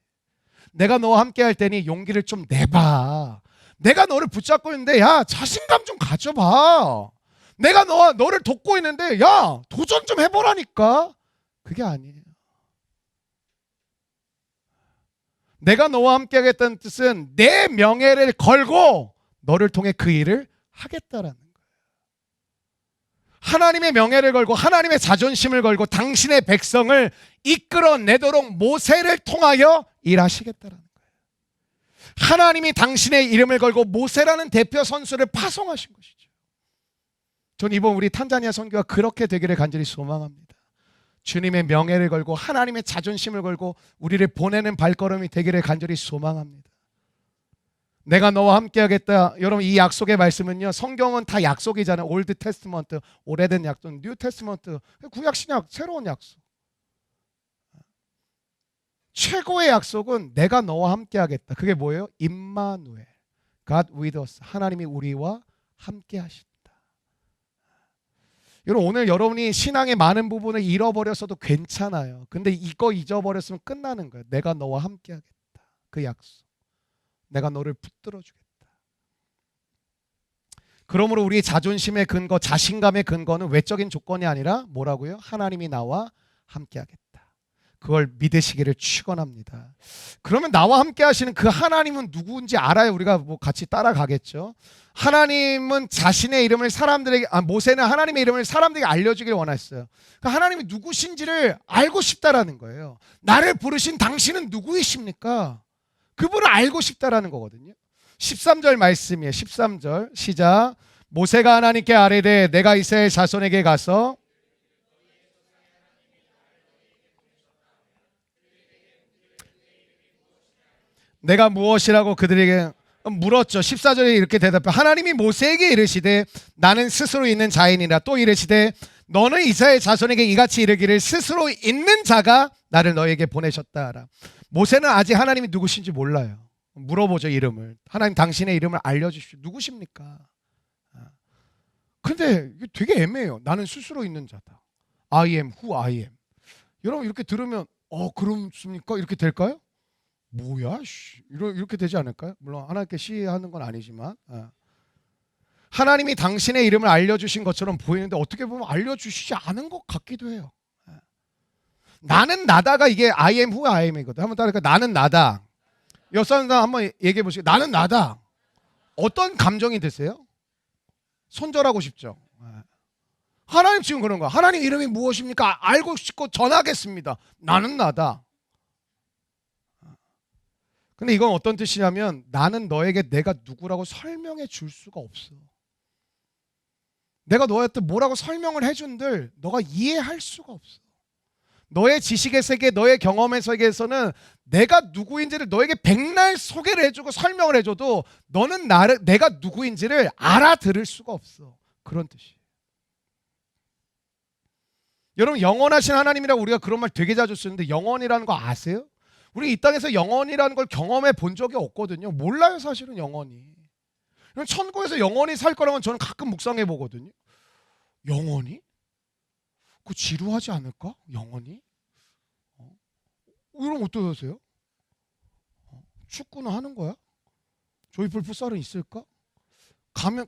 내가 너와 함께 할 테니 용기를 좀 내봐. 내가 너를 붙잡고 있는데 야 자신감 좀 가져봐. 내가 너를 돕고 있는데 야 도전 좀 해보라니까. 그게 아니에요. 내가 너와 함께 하겠다는 뜻은 내 명예를 걸고 너를 통해 그 일을 하겠다라는 거예요. 하나님의 명예를 걸고 하나님의 자존심을 걸고 당신의 백성을 이끌어내도록 모세를 통하여 일하시겠다라는 거예요. 하나님이 당신의 이름을 걸고 모세라는 대표 선수를 파송하신 것이죠. 전 이번 우리 탄자니아 선교가 그렇게 되기를 간절히 소망합니다. 주님의 명예를 걸고 하나님의 자존심을 걸고 우리를 보내는 발걸음이 되기를 간절히 소망합니다. 내가 너와 함께 하겠다. 여러분 이 약속의 말씀은요. 성경은 다 약속이잖아요. 올드 테스트먼트, 오래된 약속, 뉴 테스트먼트, 구약 신약 새로운 약속. 최고의 약속은 내가 너와 함께 하겠다. 그게 뭐예요? 임마누엘, God with us. 하나님이 우리와 함께 하신다. 여러분 오늘 여러분이 신앙의 많은 부분을 잃어버렸어도 괜찮아요. 근데 이거 잊어버렸으면 끝나는 거예요. 내가 너와 함께 하겠다. 그 약속. 내가 너를 붙들어 주겠다. 그러므로 우리의 자존심의 근거, 자신감의 근거는 외적인 조건이 아니라 뭐라고요? 하나님이 나와 함께 하겠다. 그걸 믿으시기를 축원합니다. 그러면 나와 함께 하시는 그 하나님은 누구인지 알아야 우리가 뭐 같이 따라가겠죠. 하나님은 자신의 이름을 사람들에게 모세는 하나님의 이름을 사람들에게 알려주길 원했어요. 그러니까 하나님이 누구신지를 알고 싶다라는 거예요. 나를 부르신 당신은 누구이십니까? 그분을 알고 싶다라는 거거든요. 13절 말씀이에요. 13절 시작. 모세가 하나님께 아뢰되 내가 이스라엘 자손에게 가서 내가 무엇이라고 그들에게 물었죠. 14절에 이렇게 대답해. 하나님이 모세에게 이르시되 나는 스스로 있는 자인이라. 또 이르시되 너는 이스라엘 자손에게 이같이 이르기를 스스로 있는 자가 나를 너에게 보내셨다 하라. 모세는 아직 하나님이 누구신지 몰라요. 물어보죠. 이름을. 하나님 당신의 이름을 알려주십시오. 누구십니까? 근데 이게 되게 애매해요. 나는 스스로 있는 자다. I am who I am. 여러분 이렇게 들으면 그렇습니까? 이렇게 될까요? 뭐야? 이렇게 되지 않을까요? 물론 하나님께 시하는 건 아니지만 하나님이 당신의 이름을 알려주신 것처럼 보이는데 어떻게 보면 알려주시지 않은 것 같기도 해요. 나는 나다가 이게 I am who I am이거든. 한번 따라할까요? 나는 나다. 옆 사람 한번 얘기해 보시죠. 나는 나다. 어떤 감정이 드세요? 손절하고 싶죠. 하나님 지금 그런 거야. 하나님 이름이 무엇입니까? 알고 싶고 전하겠습니다. 나는 나다. 근데 이건 어떤 뜻이냐면 나는 너에게 내가 누구라고 설명해 줄 수가 없어. 내가 너한테 뭐라고 설명을 해준들 너가 이해할 수가 없어. 너의 지식의 세계, 너의 경험의 세계에서는 내가 누구인지를 너에게 백날 소개를 해주고 설명을 해줘도 너는 내가 누구인지를 알아들을 수가 없어. 그런 뜻이에요. 여러분 영원하신 하나님이라고 우리가 그런 말 되게 자주 쓰는데 영원이라는 거 아세요? 우리 이 땅에서 영원이라는 걸 경험해 본 적이 없거든요. 몰라요 사실은 영원히. 천국에서 영원히 살 거라면 저는 가끔 묵상해 보거든요. 영원히? 그 지루하지 않을까? 영원히? 이러면 어떠세요? 축구는 하는 거야? 조이풀 풋살은 있을까?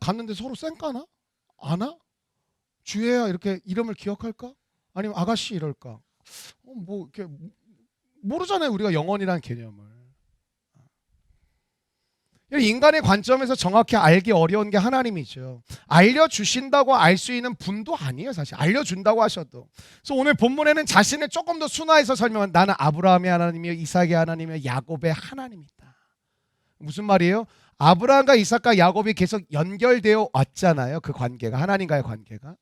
갔는데 서로 쌩까나? 아나? 주혜야 이렇게 이름을 기억할까? 아니면 아가씨 이럴까? 뭐 이렇게 모르잖아요. 우리가 영원이라는 개념을. 인간의 관점에서 정확히 알기 어려운 게 하나님이죠. 알려주신다고 알 수 있는 분도 아니에요. 사실 알려준다고 하셔도. 그래서 오늘 본문에는 자신을 조금 더 순화해서 설명한 나는 아브라함의 하나님이요 이삭의 하나님이요 야곱의 하나님이다. 무슨 말이에요? 아브라함과 이삭과 야곱이 계속 연결되어 왔잖아요. 그 관계가 하나님과의 관계가.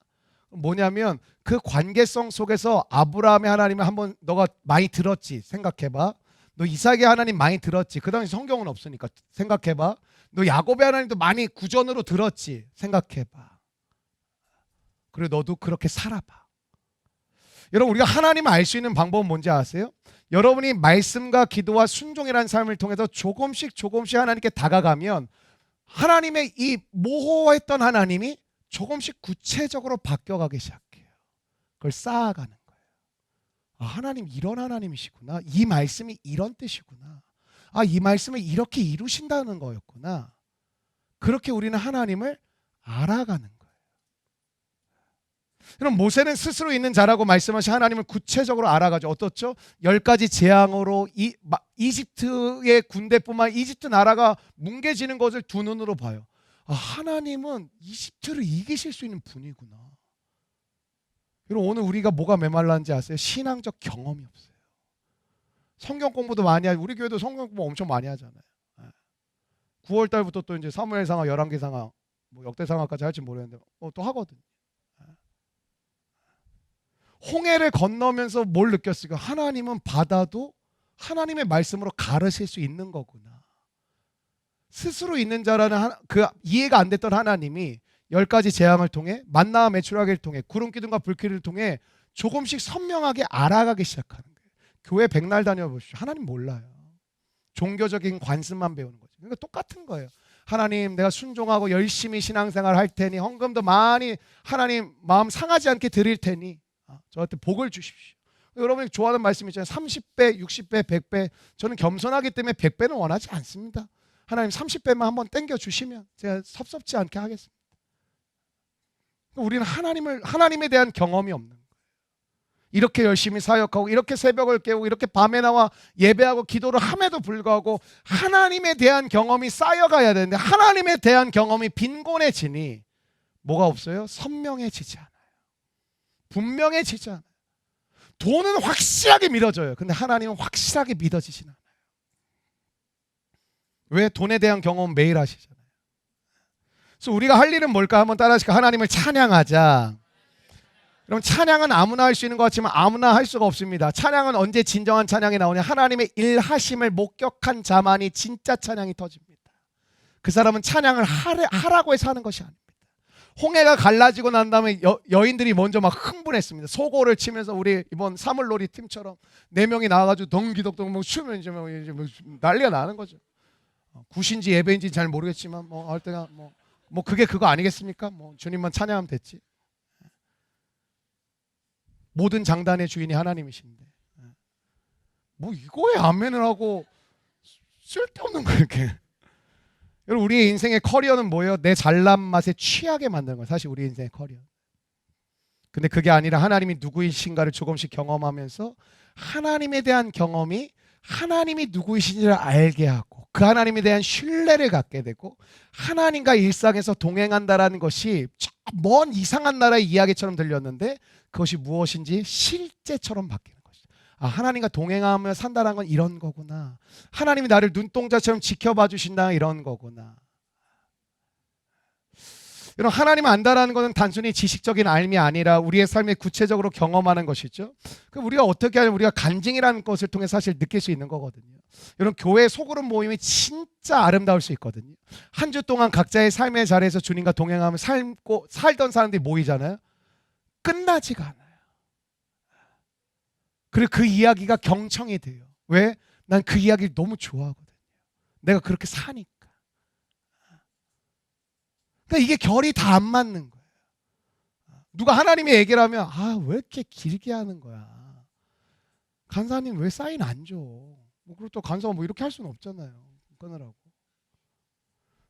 뭐냐면 그 관계성 속에서 아브라함의 하나님을 한번 너가 많이 들었지 생각해봐. 너 이삭의 하나님 많이 들었지. 그 당시 성경은 없으니까 생각해봐. 너 야곱의 하나님도 많이 구전으로 들었지. 생각해봐. 그리고 너도 그렇게 살아봐. 여러분 우리가 하나님을 알 수 있는 방법은 뭔지 아세요? 여러분이 말씀과 기도와 순종이라는 삶을 통해서 조금씩 하나님께 다가가면 하나님의 이 모호했던 하나님이 조금씩 구체적으로 바뀌어가기 시작해요. 그걸 쌓아가는 거예요. 하나님 이런 하나님이시구나. 이 말씀이 이런 뜻이구나. 이 말씀을 이렇게 이루신다는 거였구나. 그렇게 우리는 하나님을 알아가는 거예요. 그럼 모세는 스스로 있는 자라고 말씀하신 하나님을 구체적으로 알아가죠. 어떻죠? 10가지 재앙으로 이집트의 군대뿐만 이집트 나라가 뭉개지는 것을 두 눈으로 봐요. 하나님은 이집트를 이기실 수 있는 분이구나. 여러분 오늘 우리가 뭐가 메말랐는지 아세요? 신앙적 경험이 없어요. 성경 공부도 많이 하고 우리 교회도 성경 공부 엄청 많이 하잖아요. 9월 달부터 또 이제 사무엘상하, 열왕기상하, 뭐 역대상하까지 할지 모르겠는데 또 하거든요. 홍해를 건너면서 뭘 느꼈을까? 하나님은 바다도 하나님의 말씀으로 가르칠 수 있는 거구나. 스스로 있는 자라는 그 이해가 안 됐던 하나님이 10가지 재앙을 통해 만나와 메추라기를 통해 구름 기둥과 불길을 통해 조금씩 선명하게 알아가기 시작하는 거예요. 교회 백날 다녀보십시오. 하나님 몰라요. 종교적인 관습만 배우는 거죠. 그러니까 똑같은 거예요. 하나님 내가 순종하고 열심히 신앙생활 할 테니 헌금도 많이 하나님 마음 상하지 않게 드릴 테니 저한테 복을 주십시오. 여러분이 좋아하는 말씀 있잖아요. 30배, 60배, 100배. 저는 겸손하기 때문에 100배는 원하지 않습니다. 하나님 30배만 한번 땡겨 주시면 제가 섭섭지 않게 하겠습니다. 우리는 하나님에 대한 경험이 없는 거예요. 이렇게 열심히 사역하고 이렇게 새벽을 깨우고 이렇게 밤에 나와 예배하고 기도를 함에도 불구하고 하나님에 대한 경험이 쌓여가야 되는데 하나님에 대한 경험이 빈곤해지니 뭐가 없어요? 선명해지지 않아요. 분명해지지 않아요. 돈은 확실하게 믿어져요. 근데 하나님은 확실하게 믿어지진 않아요. 왜? 돈에 대한 경험은 매일 하시잖아요. 그래서 우리가 할 일은 뭘까? 한번 따라하실까? 하나님을 찬양하자. 그럼 찬양은 아무나 할 수 있는 것 같지만 아무나 할 수가 없습니다. 찬양은 언제 진정한 찬양이 나오냐? 하나님의 일하심을 목격한 자만이 진짜 찬양이 터집니다. 그 사람은 찬양을 하라고 해서 하는 것이 아닙니다. 홍해가 갈라지고 난 다음에 여인들이 먼저 막 흥분했습니다. 소고를 치면서 우리 이번 사물놀이 팀처럼 4명이 나와가지고 덩기덕동 뭐 추면 이제 뭐 난리가 나는 거죠. 굿인지 예배인지 잘 모르겠지만 뭐 할 때가 뭐 그게 그거 아니겠습니까? 뭐 주님만 찬양하면 됐지. 모든 장단의 주인이 하나님이신데 뭐 이거에 아멘을 하고 쓸데없는 거 이렇게. 여러분 우리의 인생의 커리어는 뭐예요? 내 잘난 맛에 취하게 만드는 거예요. 사실 우리 인생의 커리어. 근데 그게 아니라 하나님이 누구이신가를 조금씩 경험하면서 하나님에 대한 경험이 하나님이 누구이신지를 알게 하고 그 하나님에 대한 신뢰를 갖게 되고 하나님과 일상에서 동행한다라는 것이 먼 이상한 나라의 이야기처럼 들렸는데 그것이 무엇인지 실제처럼 바뀌는 것이죠. 아, 하나님과 동행하며 산다는 건 이런 거구나. 하나님이 나를 눈동자처럼 지켜봐 주신다 이런 거구나. 여러분 하나님 안다라는 것은 단순히 지식적인 알미 아니라 우리의 삶에 구체적으로 경험하는 것이죠. 그럼 우리가 어떻게 하냐면 우리가 간증이라는 것을 통해 사실 느낄 수 있는 거거든요. 여러분 교회 소그룹 모임이 진짜 아름다울 수 있거든요. 한 주 동안 각자의 삶의 자리에서 주님과 동행하며 살던 사람들이 모이잖아요. 끝나지가 않아요. 그리고 그 이야기가 경청이 돼요. 왜? 난 그 이야기를 너무 좋아하거든요. 내가 그렇게 사니까. 그러니까 이게 결이 다 안 맞는 거예요. 누가 하나님의 얘기를 하면 왜 이렇게 길게 하는 거야. 간사님 왜 사인 안 줘? 그리고 또 간사가 뭐 이렇게 할 수는 없잖아요. 끊으라고.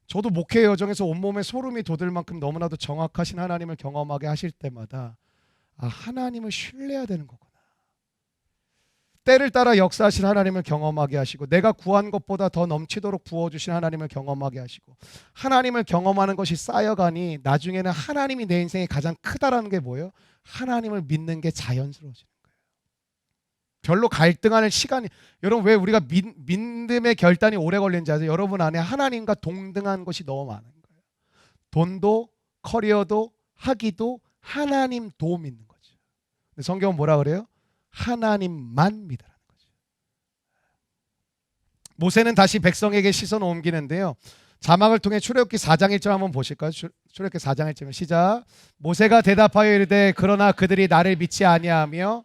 저도 목회 여정에서 온몸에 소름이 돋을 만큼 너무나도 정확하신 하나님을 경험하게 하실 때마다 하나님을 신뢰해야 되는 거구나. 때를 따라 역사하신 하나님을 경험하게 하시고 내가 구한 것보다 더 넘치도록 부어주신 하나님을 경험하게 하시고 하나님을 경험하는 것이 쌓여가니 나중에는 하나님이 내 인생에 가장 크다라는 게 뭐예요? 하나님을 믿는 게 자연스러워지는 거예요. 별로 갈등하는 시간이 여러분 왜 우리가 믿음의 결단이 오래 걸리는지 아세요? 여러분 안에 하나님과 동등한 것이 너무 많은 거예요. 돈도 커리어도 학위도 하나님도 믿는 거죠. 근데 성경은 뭐라 그래요? 하나님만 믿으라는 거죠. 모세는 다시 백성에게 시선을 옮기는데요. 자막을 통해 출애굽기 4장 1절 한번 보실까요? 출애굽기 4장 1절 시작. 모세가 대답하여 이르되 그러나 그들이 나를 믿지 아니하며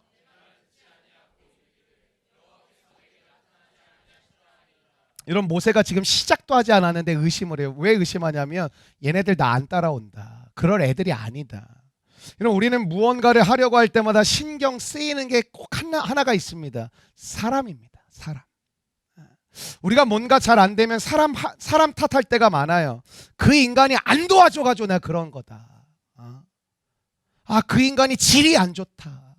이런 모세가 지금 시작도 하지 않았는데 의심을 해요. 왜 의심하냐면 얘네들 나 안 따라온다. 그럴 애들이 아니다. 우리는 무언가를 하려고 할 때마다 신경 쓰이는 게 꼭 하나가 있습니다. 사람입니다. 사람. 우리가 뭔가 잘 안 되면 사람 탓할 때가 많아요. 그 인간이 안 도와줘가지고 내가 그런 거다. 그 인간이 질이 안 좋다.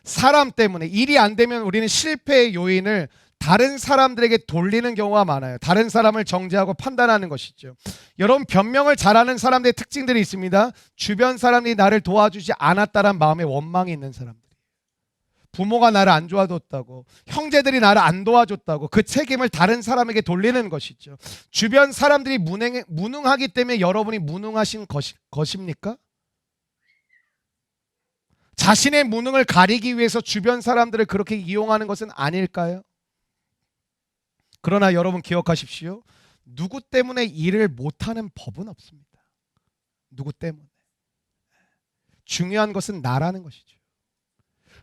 사람 때문에 일이 안 되면 우리는 실패의 요인을 다른 사람들에게 돌리는 경우가 많아요. 다른 사람을 정죄하고 판단하는 것이죠. 여러분 변명을 잘하는 사람들의 특징들이 있습니다. 주변 사람들이 나를 도와주지 않았다는 마음에 원망이 있는 사람들이. 부모가 나를 안 도와줬다고, 형제들이 나를 안 도와줬다고 그 책임을 다른 사람에게 돌리는 것이죠. 주변 사람들이 무능하기 때문에 여러분이 무능하신 것입니까? 자신의 무능을 가리기 위해서 주변 사람들을 그렇게 이용하는 것은 아닐까요? 그러나 여러분 기억하십시오. 누구 때문에 일을 못하는 법은 없습니다. 누구 때문에. 중요한 것은 나라는 것이죠.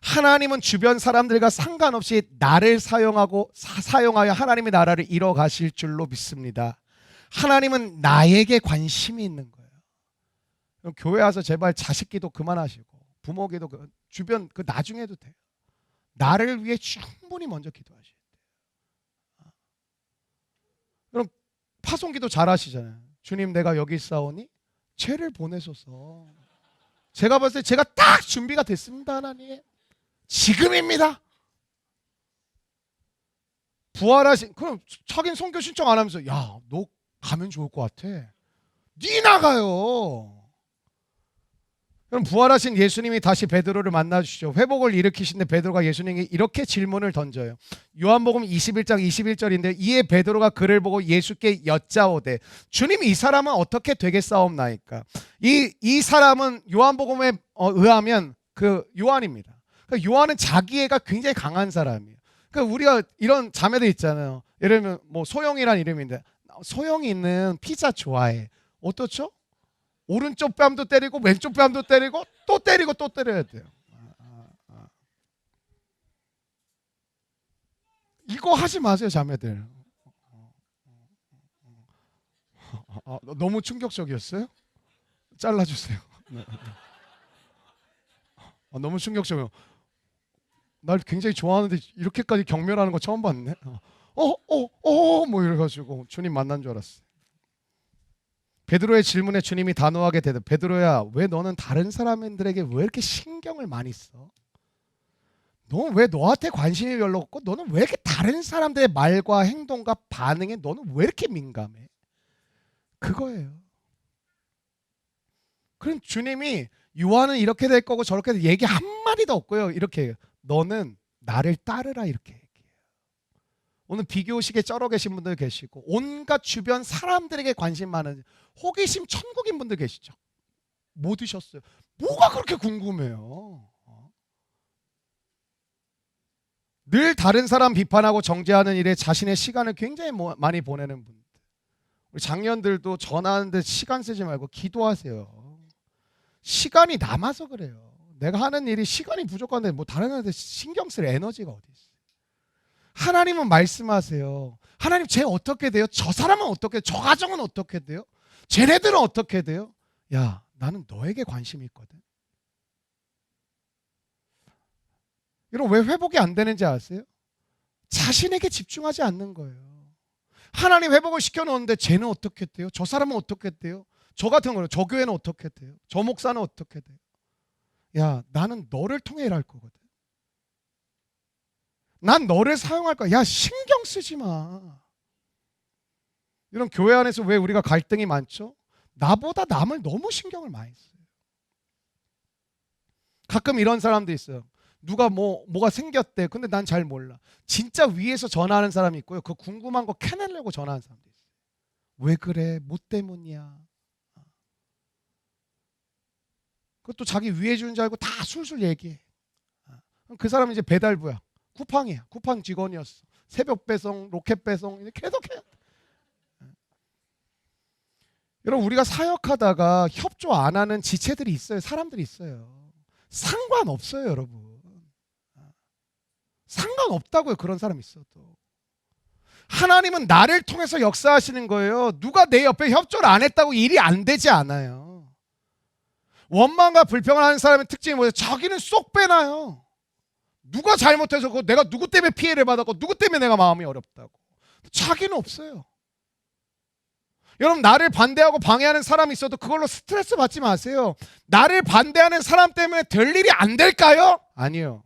하나님은 주변 사람들과 상관없이 나를 사용하여 하나님의 나라를 이뤄가실 줄로 믿습니다. 하나님은 나에게 관심이 있는 거예요. 교회 와서 제발 자식 기도 그만하시고 부모 기도 주변 나중에 해도 돼요. 나를 위해 충분히 먼저 기도하셔야 돼요. 그럼 파송기도 잘 하시잖아요. 주님 내가 여기 있사오니 죄를 보내소서. 제가 봤을 때 제가 딱 준비가 됐습니다 하나님. 지금입니다. 부활하신, 그럼 자기는 선교 신청 안 하면서 야, 너 가면 좋을 것 같아. 니 나가요. 그럼 부활하신 예수님이 다시 베드로를 만나주시죠. 회복을 일으키신데 베드로가 예수님에게 이렇게 질문을 던져요. 요한복음 21장 21절인데 이에 베드로가 그를 보고 예수께 여짜오되 주님, 이 사람은 어떻게 되겠사옵나이까? 이 사람은 요한복음에 의하면 그 요한입니다. 그러니까 요한은 자기애가 굉장히 강한 사람이에요. 그러니까 우리가 이런 자매들 있잖아요. 예를 들면 뭐 소영이란 이름인데 소영이는 피자 좋아해. 어떻죠? 오른쪽 뺨도 때리고 왼쪽 뺨도 때리고 또 때리고 또 때려야 돼요. 이거 하지 마세요, 자매들. 너무 충격적이었어요? 잘라주세요. 너무 충격적이에요. 날 굉장히 좋아하는데 이렇게까지 경멸하는 거 처음 봤네. 뭐 이래가지고 주님 만난 줄 알았어요. 베드로의 질문에 주님이 단호하게 대답. 베드로야, 왜 너는 다른 사람들에게 왜 이렇게 신경을 많이 써? 너는 왜 너한테 관심이 별로 없고 너는 왜 이렇게 다른 사람들의 말과 행동과 반응에 너는 왜 이렇게 민감해? 그거예요. 그럼 주님이 요한은 이렇게 될 거고 저렇게 될 얘기 한마디도 없고요. 이렇게 해요. 너는 나를 따르라 이렇게 얘기해요. 오늘 비교의식에 쩔어 계신 분들 계시고 온갖 주변 사람들에게 관심 많은 호기심 천국인 분들 계시죠. 뭐 드셨어요? 뭐가 그렇게 궁금해요? 늘 다른 사람 비판하고 정죄하는 일에 자신의 시간을 굉장히 많이 보내는 분들. 우리 장년들도 전화하는데 시간 쓰지 말고 기도하세요. 시간이 남아서 그래요. 내가 하는 일이 시간이 부족한데 뭐 다른 애한테 신경 쓸 에너지가 어디 있어요? 하나님은 말씀하세요. 하나님, 쟤 어떻게 돼요? 저 사람은 어떻게 돼요? 저 가정은 어떻게 돼요? 쟤네들은 어떻게 돼요? 야, 나는 너에게 관심이 있거든. 여러분, 왜 회복이 안 되는지 아세요? 자신에게 집중하지 않는 거예요. 하나님 회복을 시켜놓는데 쟤는 어떻게 돼요? 저 사람은 어떻게 돼요? 저 같은 거는 저 교회는 어떻게 돼요? 저 목사는 어떻게 돼요? 야, 나는 너를 통해 일할 거거든. 난 너를 사용할 거야. 야, 신경 쓰지 마. 이런 교회 안에서 왜 우리가 갈등이 많죠? 나보다 남을 너무 신경을 많이 써요. 가끔 이런 사람도 있어요. 누가 뭐가 생겼대. 근데 난 잘 몰라. 진짜 위에서 전화하는 사람이 있고요. 그 궁금한 거 캐내려고 전화하는 사람도 있어요. 왜 그래? 뭐 때문이야? 그것도 자기 위에 주는 줄 알고 다 술술 얘기해. 그 사람은 이제 배달부야. 쿠팡이야. 쿠팡 직원이었어. 새벽 배송, 로켓 배송 계속 해요. 여러분, 우리가 사역하다가 협조 안 하는 지체들이 있어요. 사람들이 있어요. 상관없어요, 여러분. 상관없다고요. 그런 사람 있어도. 하나님은 나를 통해서 역사하시는 거예요. 누가 내 옆에 협조를 안 했다고 일이 안 되지 않아요. 원망과 불평을 하는 사람의 특징이 뭐예요? 자기는 쏙 빼놔요. 누가 잘못해서 내가 누구 때문에 피해를 받았고 누구 때문에 내가 마음이 어렵다고. 자기는 없어요. 여러분, 나를 반대하고 방해하는 사람이 있어도 그걸로 스트레스 받지 마세요. 나를 반대하는 사람 때문에 될 일이 안 될까요? 아니요.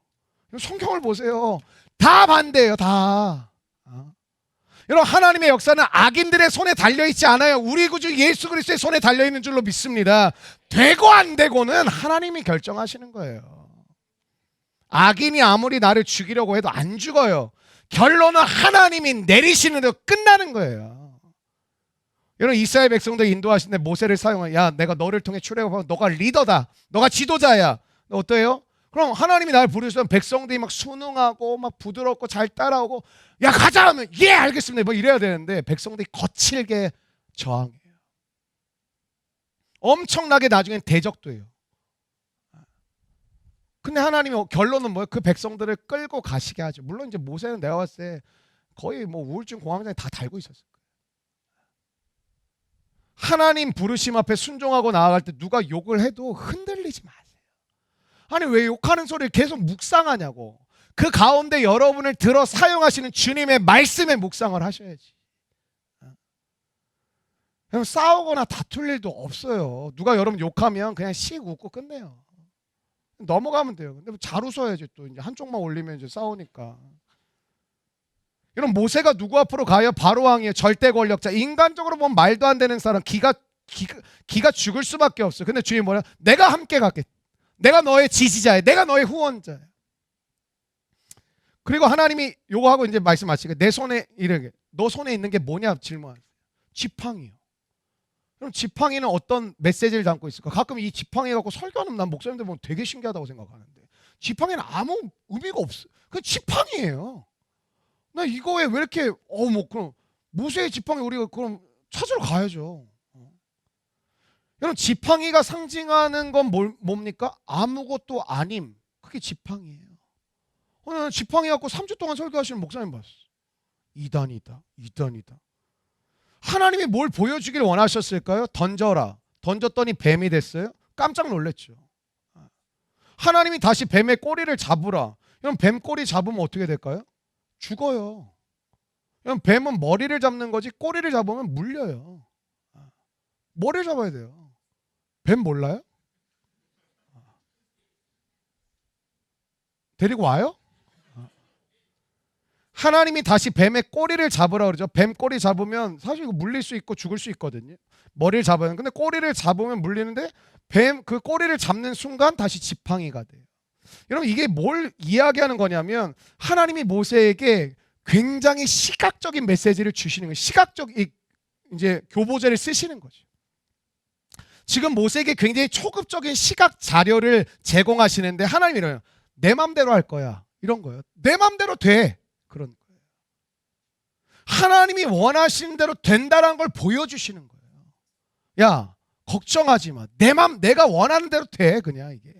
성경을 보세요. 다 반대예요. 다. 여러분, 하나님의 역사는 악인들의 손에 달려있지 않아요. 우리 구주 예수 그리스도의 손에 달려있는 줄로 믿습니다. 되고 안 되고는 하나님이 결정하시는 거예요. 악인이 아무리 나를 죽이려고 해도 안 죽어요. 결론은 하나님이 내리시는 대로 끝나는 거예요. 여러분, 이스라엘 백성들 인도하시는데 모세를 사용해. 야, 내가 너를 통해 출애굽하고 너가 리더다. 너가 지도자야. 어때요? 그럼 하나님이 나를 부르시면 백성들이 막 순응하고 막 부드럽고 잘 따라오고 야, 가자 하면 예, 알겠습니다. 뭐 이래야 되는데 백성들이 거칠게 저항해요. 엄청나게 나중엔 대적도 해요. 근데 하나님의 결론은 뭐예요? 그 백성들을 끌고 가시게 하죠. 물론 이제 모세는 내가 봤을 때 거의 뭐 우울증 공황장애 다 달고 있었을 거예요. 하나님 부르심 앞에 순종하고 나아갈 때 누가 욕을 해도 흔들리지 마세요. 아니, 왜 욕하는 소리를 계속 묵상하냐고. 그 가운데 여러분을 들어 사용하시는 주님의 말씀에 묵상을 하셔야지. 싸우거나 다툴 일도 없어요. 누가 여러분 욕하면 그냥 씩 웃고 끝내요. 넘어가면 돼요. 근데 잘 웃어야지 또 이제 한쪽만 올리면 이제 싸우니까. 이런 모세가 누구 앞으로 가요? 바로 왕이에요. 절대 권력자. 인간적으로 보면 말도 안 되는 사람. 기가 죽을 수밖에 없어요. 근데 주님 뭐냐? 내가 함께 갈게. 내가 너의 지지자야. 내가 너의 후원자야. 그리고 하나님이 요거 하고 이제 말씀하시고 내 손에 이르게 너 손에 있는 게 뭐냐 질문하세요. 지팡이요. 그럼 지팡이는 어떤 메시지를 담고 있을까? 가끔 이 지팡이 갖고 설교하는 난 목사님들 보면 되게 신기하다고 생각하는데 지팡이는 아무 의미가 없어. 그 지팡이에요. 나 이거에 왜 이렇게 뭐 그럼 모세의 지팡이 우리가 그럼 찾으러 가야죠. 여러분 지팡이가 상징하는 건 뭡니까? 아무것도 아님. 그게 지팡이에요. 오늘 지팡이 갖고 3주 동안 설교하시는 목사님 봤어. 이단이다. 하나님이 뭘 보여주길 원하셨을까요? 던져라. 던졌더니 뱀이 됐어요. 깜짝 놀랐죠. 하나님이 다시 뱀의 꼬리를 잡으라. 그럼 뱀 꼬리 잡으면 어떻게 될까요? 죽어요. 그럼 뱀은 머리를 잡는 거지 꼬리를 잡으면 물려요. 머리를 잡아야 돼요. 뱀 몰라요? 데리고 와요? 하나님이 다시 뱀의 꼬리를 잡으라 그러죠. 뱀 꼬리 잡으면 사실 이거 물릴 수 있고 죽을 수 있거든요. 머리를 잡아요. 근데 꼬리를 잡으면 물리는데 뱀 그 꼬리를 잡는 순간 다시 지팡이가 돼요. 여러분 이게 뭘 이야기하는 거냐면 하나님이 모세에게 굉장히 시각적인 메시지를 주시는 거예요. 시각적 이제 교보제를 쓰시는 거죠. 지금 모세에게 굉장히 초급적인 시각 자료를 제공하시는데 하나님이 이래요. 내 맘대로 할 거야. 이런 거예요. 내 맘대로 돼. 그런 거예요. 하나님이 원하시는 대로 된다는 걸 보여주시는 거예요. 야, 걱정하지 마. 내가 원하는 대로 돼. 그냥 이게.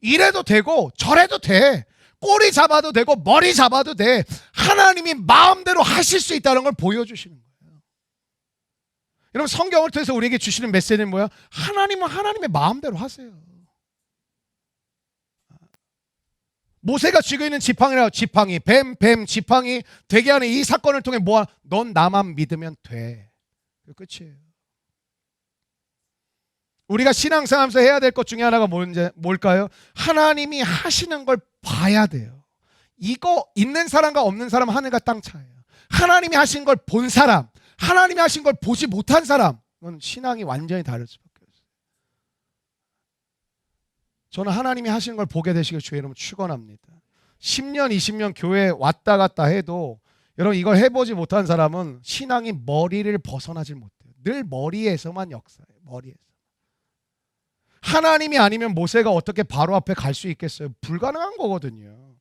이래도 되고 저래도 돼. 꼬리 잡아도 되고 머리 잡아도 돼. 하나님이 마음대로 하실 수 있다는 걸 보여주시는 거예요. 여러분 성경을 통해서 우리에게 주시는 메시지는 뭐야? 하나님은 하나님의 마음대로 하세요. 모세가 쥐고 있는 지팡이라고 지팡이, 뱀, 지팡이 되게 하는 이 사건을 통해 뭐야? 넌 나만 믿으면 돼. 끝이에요. 우리가 신앙생활하면서 해야 될 것 중에 하나가 뭘까요? 하나님이 하시는 걸 봐야 돼요. 이거 있는 사람과 없는 사람 하늘과 땅 차이에요. 하나님이 하신 걸 본 사람, 하나님이 하신 걸 보지 못한 사람, 그건 신앙이 완전히 다를 수밖에 없어요. 저는 하나님이 하시는 걸 보게 되시길 주의 이름으로 축원합니다. 10년, 20년 교회 왔다 갔다 해도 여러분 이걸 해보지 못한 사람은 신앙이 머리를 벗어나질 못해요. 늘 머리에서만 역사해요. 머리에서. 하나님이 아니면 모세가 어떻게 바로 앞에 갈 수 있겠어요? 불가능한 거거든요.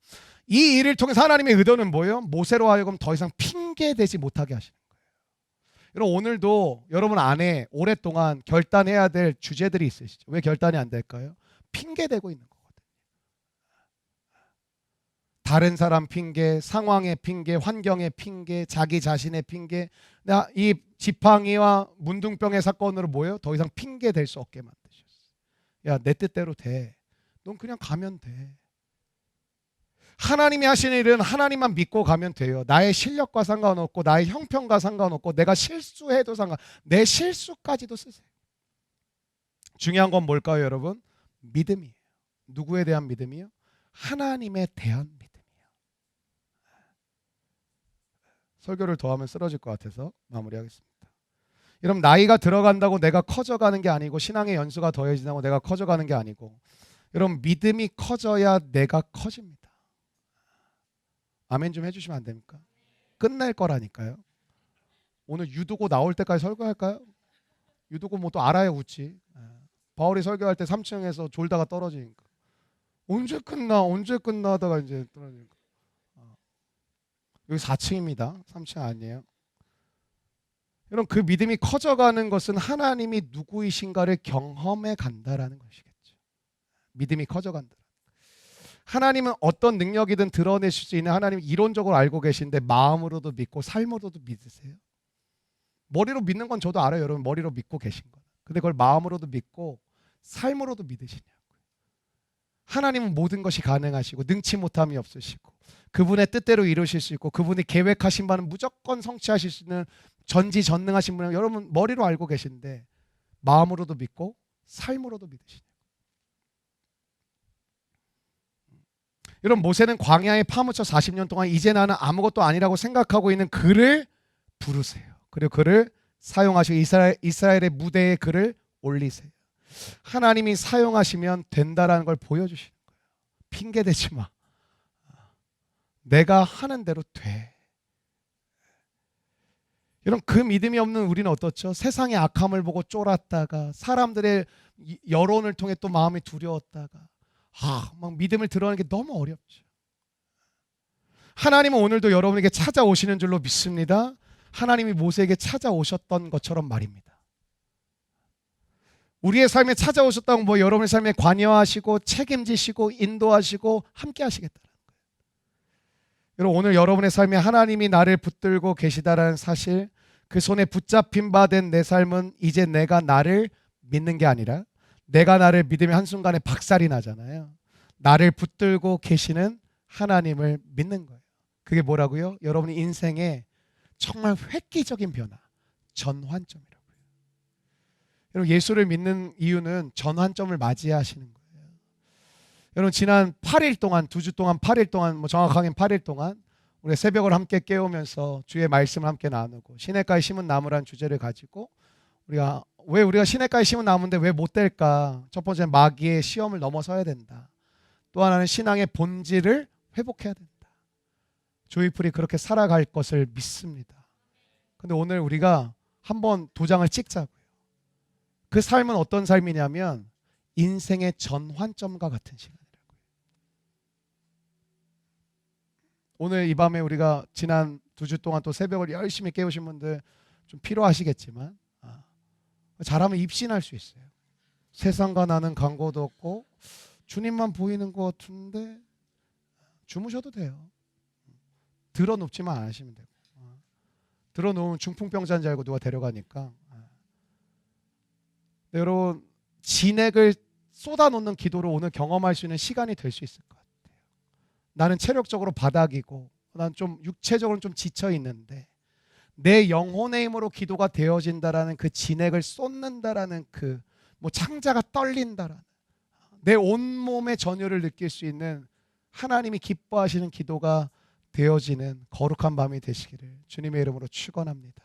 이 일을 통해서 하나님의 의도는 뭐예요? 모세로 하여금 더 이상 핑계대지 못하게 하시는 거예요. 여러분 오늘도 여러분 안에 오랫동안 결단해야 될 주제들이 있으시죠. 왜 결단이 안 될까요? 핑계대고 있는 거거든요. 다른 사람 핑계, 상황의 핑계, 환경의 핑계, 자기 자신의 핑계. 이 지팡이와 문둥병의 사건으로 뭐예요? 더 이상 핑계댈 수 없게 만드셨어요. 야, 내 뜻대로 돼. 넌 그냥 가면 돼. 하나님이 하시는 일은 하나님만 믿고 가면 돼요. 나의 실력과 상관없고 나의 형편과 상관없고 내가 실수해도 내 실수까지도 쓰세요. 중요한 건 뭘까요, 여러분? 믿음이에요. 누구에 대한 믿음이요? 하나님에 대한 믿음이에요. 설교를 더 하면 쓰러질 것 같아서 마무리하겠습니다. 여러분 나이가 들어간다고 내가 커져가는 게 아니고 신앙의 연수가 더해진다고 내가 커져가는 게 아니고 여러분 믿음이 커져야 내가 커집니다. 아멘 좀 해주시면 안 됩니까? 끝날 거라니까요. 오늘 유두고 나올 때까지 설교할까요? 유두고 뭐 또 알아야 웃지. 바울이 설교할 때 3층에서 졸다가 떨어지니까 언제 끝나 하다가 이제 떨어지니까 여기 4층입니다. 3층 아니에요. 여러분 그 믿음이 커져가는 것은 하나님이 누구이신가를 경험해 간다라는 것이겠죠. 믿음이 커져간다. 하나님은 어떤 능력이든 드러내실 수 있는 하나님 이론적으로 알고 계신데 마음으로도 믿고 삶으로도 믿으세요? 머리로 믿는 건 저도 알아요. 여러분 머리로 믿고 계신 거. 근데 그걸 마음으로도 믿고 삶으로도 믿으시냐고요. 하나님은 모든 것이 가능하시고 능치 못함이 없으시고 그분의 뜻대로 이루실 수 있고 그분이 계획하신 바는 무조건 성취하실 수 있는 전지전능하신 분은 여러분 머리로 알고 계신데 마음으로도 믿고 삶으로도 믿으시냐고요. 여러분 모세는 광야에 파묻혀 40년 동안 이제 나는 아무것도 아니라고 생각하고 있는 그를 부르세요. 그리고 그를 사용하시고 이스라엘의 무대에 그를 올리세요. 하나님이 사용하시면 된다라는 걸 보여주시는 거예요. 핑계 대지 마. 내가 하는 대로 돼. 여러분 그 믿음이 없는 우리는 어떻죠? 세상의 악함을 보고 쫄았다가 사람들의 여론을 통해 또 마음이 두려웠다가 막 믿음을 드러내는 게 너무 어렵죠. 하나님은 오늘도 여러분에게 찾아오시는 줄로 믿습니다. 하나님이 모세에게 찾아오셨던 것처럼 말입니다. 우리의 삶에 찾아오셨다고 뭐 여러분의 삶에 관여하시고 책임지시고 인도하시고 함께 하시겠다는 거예요. 여러분 오늘 여러분의 삶에 하나님이 나를 붙들고 계시다라는 사실, 그 손에 붙잡힌 바 된 내 삶은 이제 내가 나를 믿는 게 아니라 내가 나를 믿으면 한순간에 박살이 나잖아요. 나를 붙들고 계시는 하나님을 믿는 거예요. 그게 뭐라고요? 여러분의 인생에 정말 획기적인 변화, 전환점이라고요. 여러분 예수를 믿는 이유는 전환점을 맞이하시는 거예요. 여러분 지난 8일 동안, 2주 동안, 8일 동안, 뭐 정확하게 8일 동안 우리가 새벽을 함께 깨우면서 주의 말씀을 함께 나누고 시냇가에 심은 나무라는 주제를 가지고 우리가 시냇가에 심은 나무인데 왜 못 될까? 첫 번째는 마귀의 시험을 넘어서야 된다. 또 하나는 신앙의 본질을 회복해야 된다. 조이풀이 그렇게 살아갈 것을 믿습니다. 근데 오늘 우리가 한번 도장을 찍자고요. 그 삶은 어떤 삶이냐면 인생의 전환점과 같은 시간이라고요. 오늘 이 밤에 우리가 지난 2주 동안 또 새벽을 열심히 깨우신 분들 좀 피로하시겠지만 잘하면 입신할 수 있어요. 세상과 나는 간고도 없고 주님만 보이는 것 같은데 주무셔도 돼요. 들어눕지만 않으시면 되고. 들어놓으면 중풍병자인 줄 알고 누가 데려가니까. 여러분 진액을 쏟아놓는 기도로 오늘 경험할 수 있는 시간이 될 수 있을 것 같아요. 나는 체력적으로 바닥이고 난 좀 육체적으로 좀 지쳐 있는데 내 영혼의 힘으로 기도가 되어진다라는 그 진액을 쏟는다라는 그 뭐 창자가 떨린다라는 내 온몸의 전율을 느낄 수 있는 하나님이 기뻐하시는 기도가 되어지는 거룩한 밤이 되시기를 주님의 이름으로 축원합니다.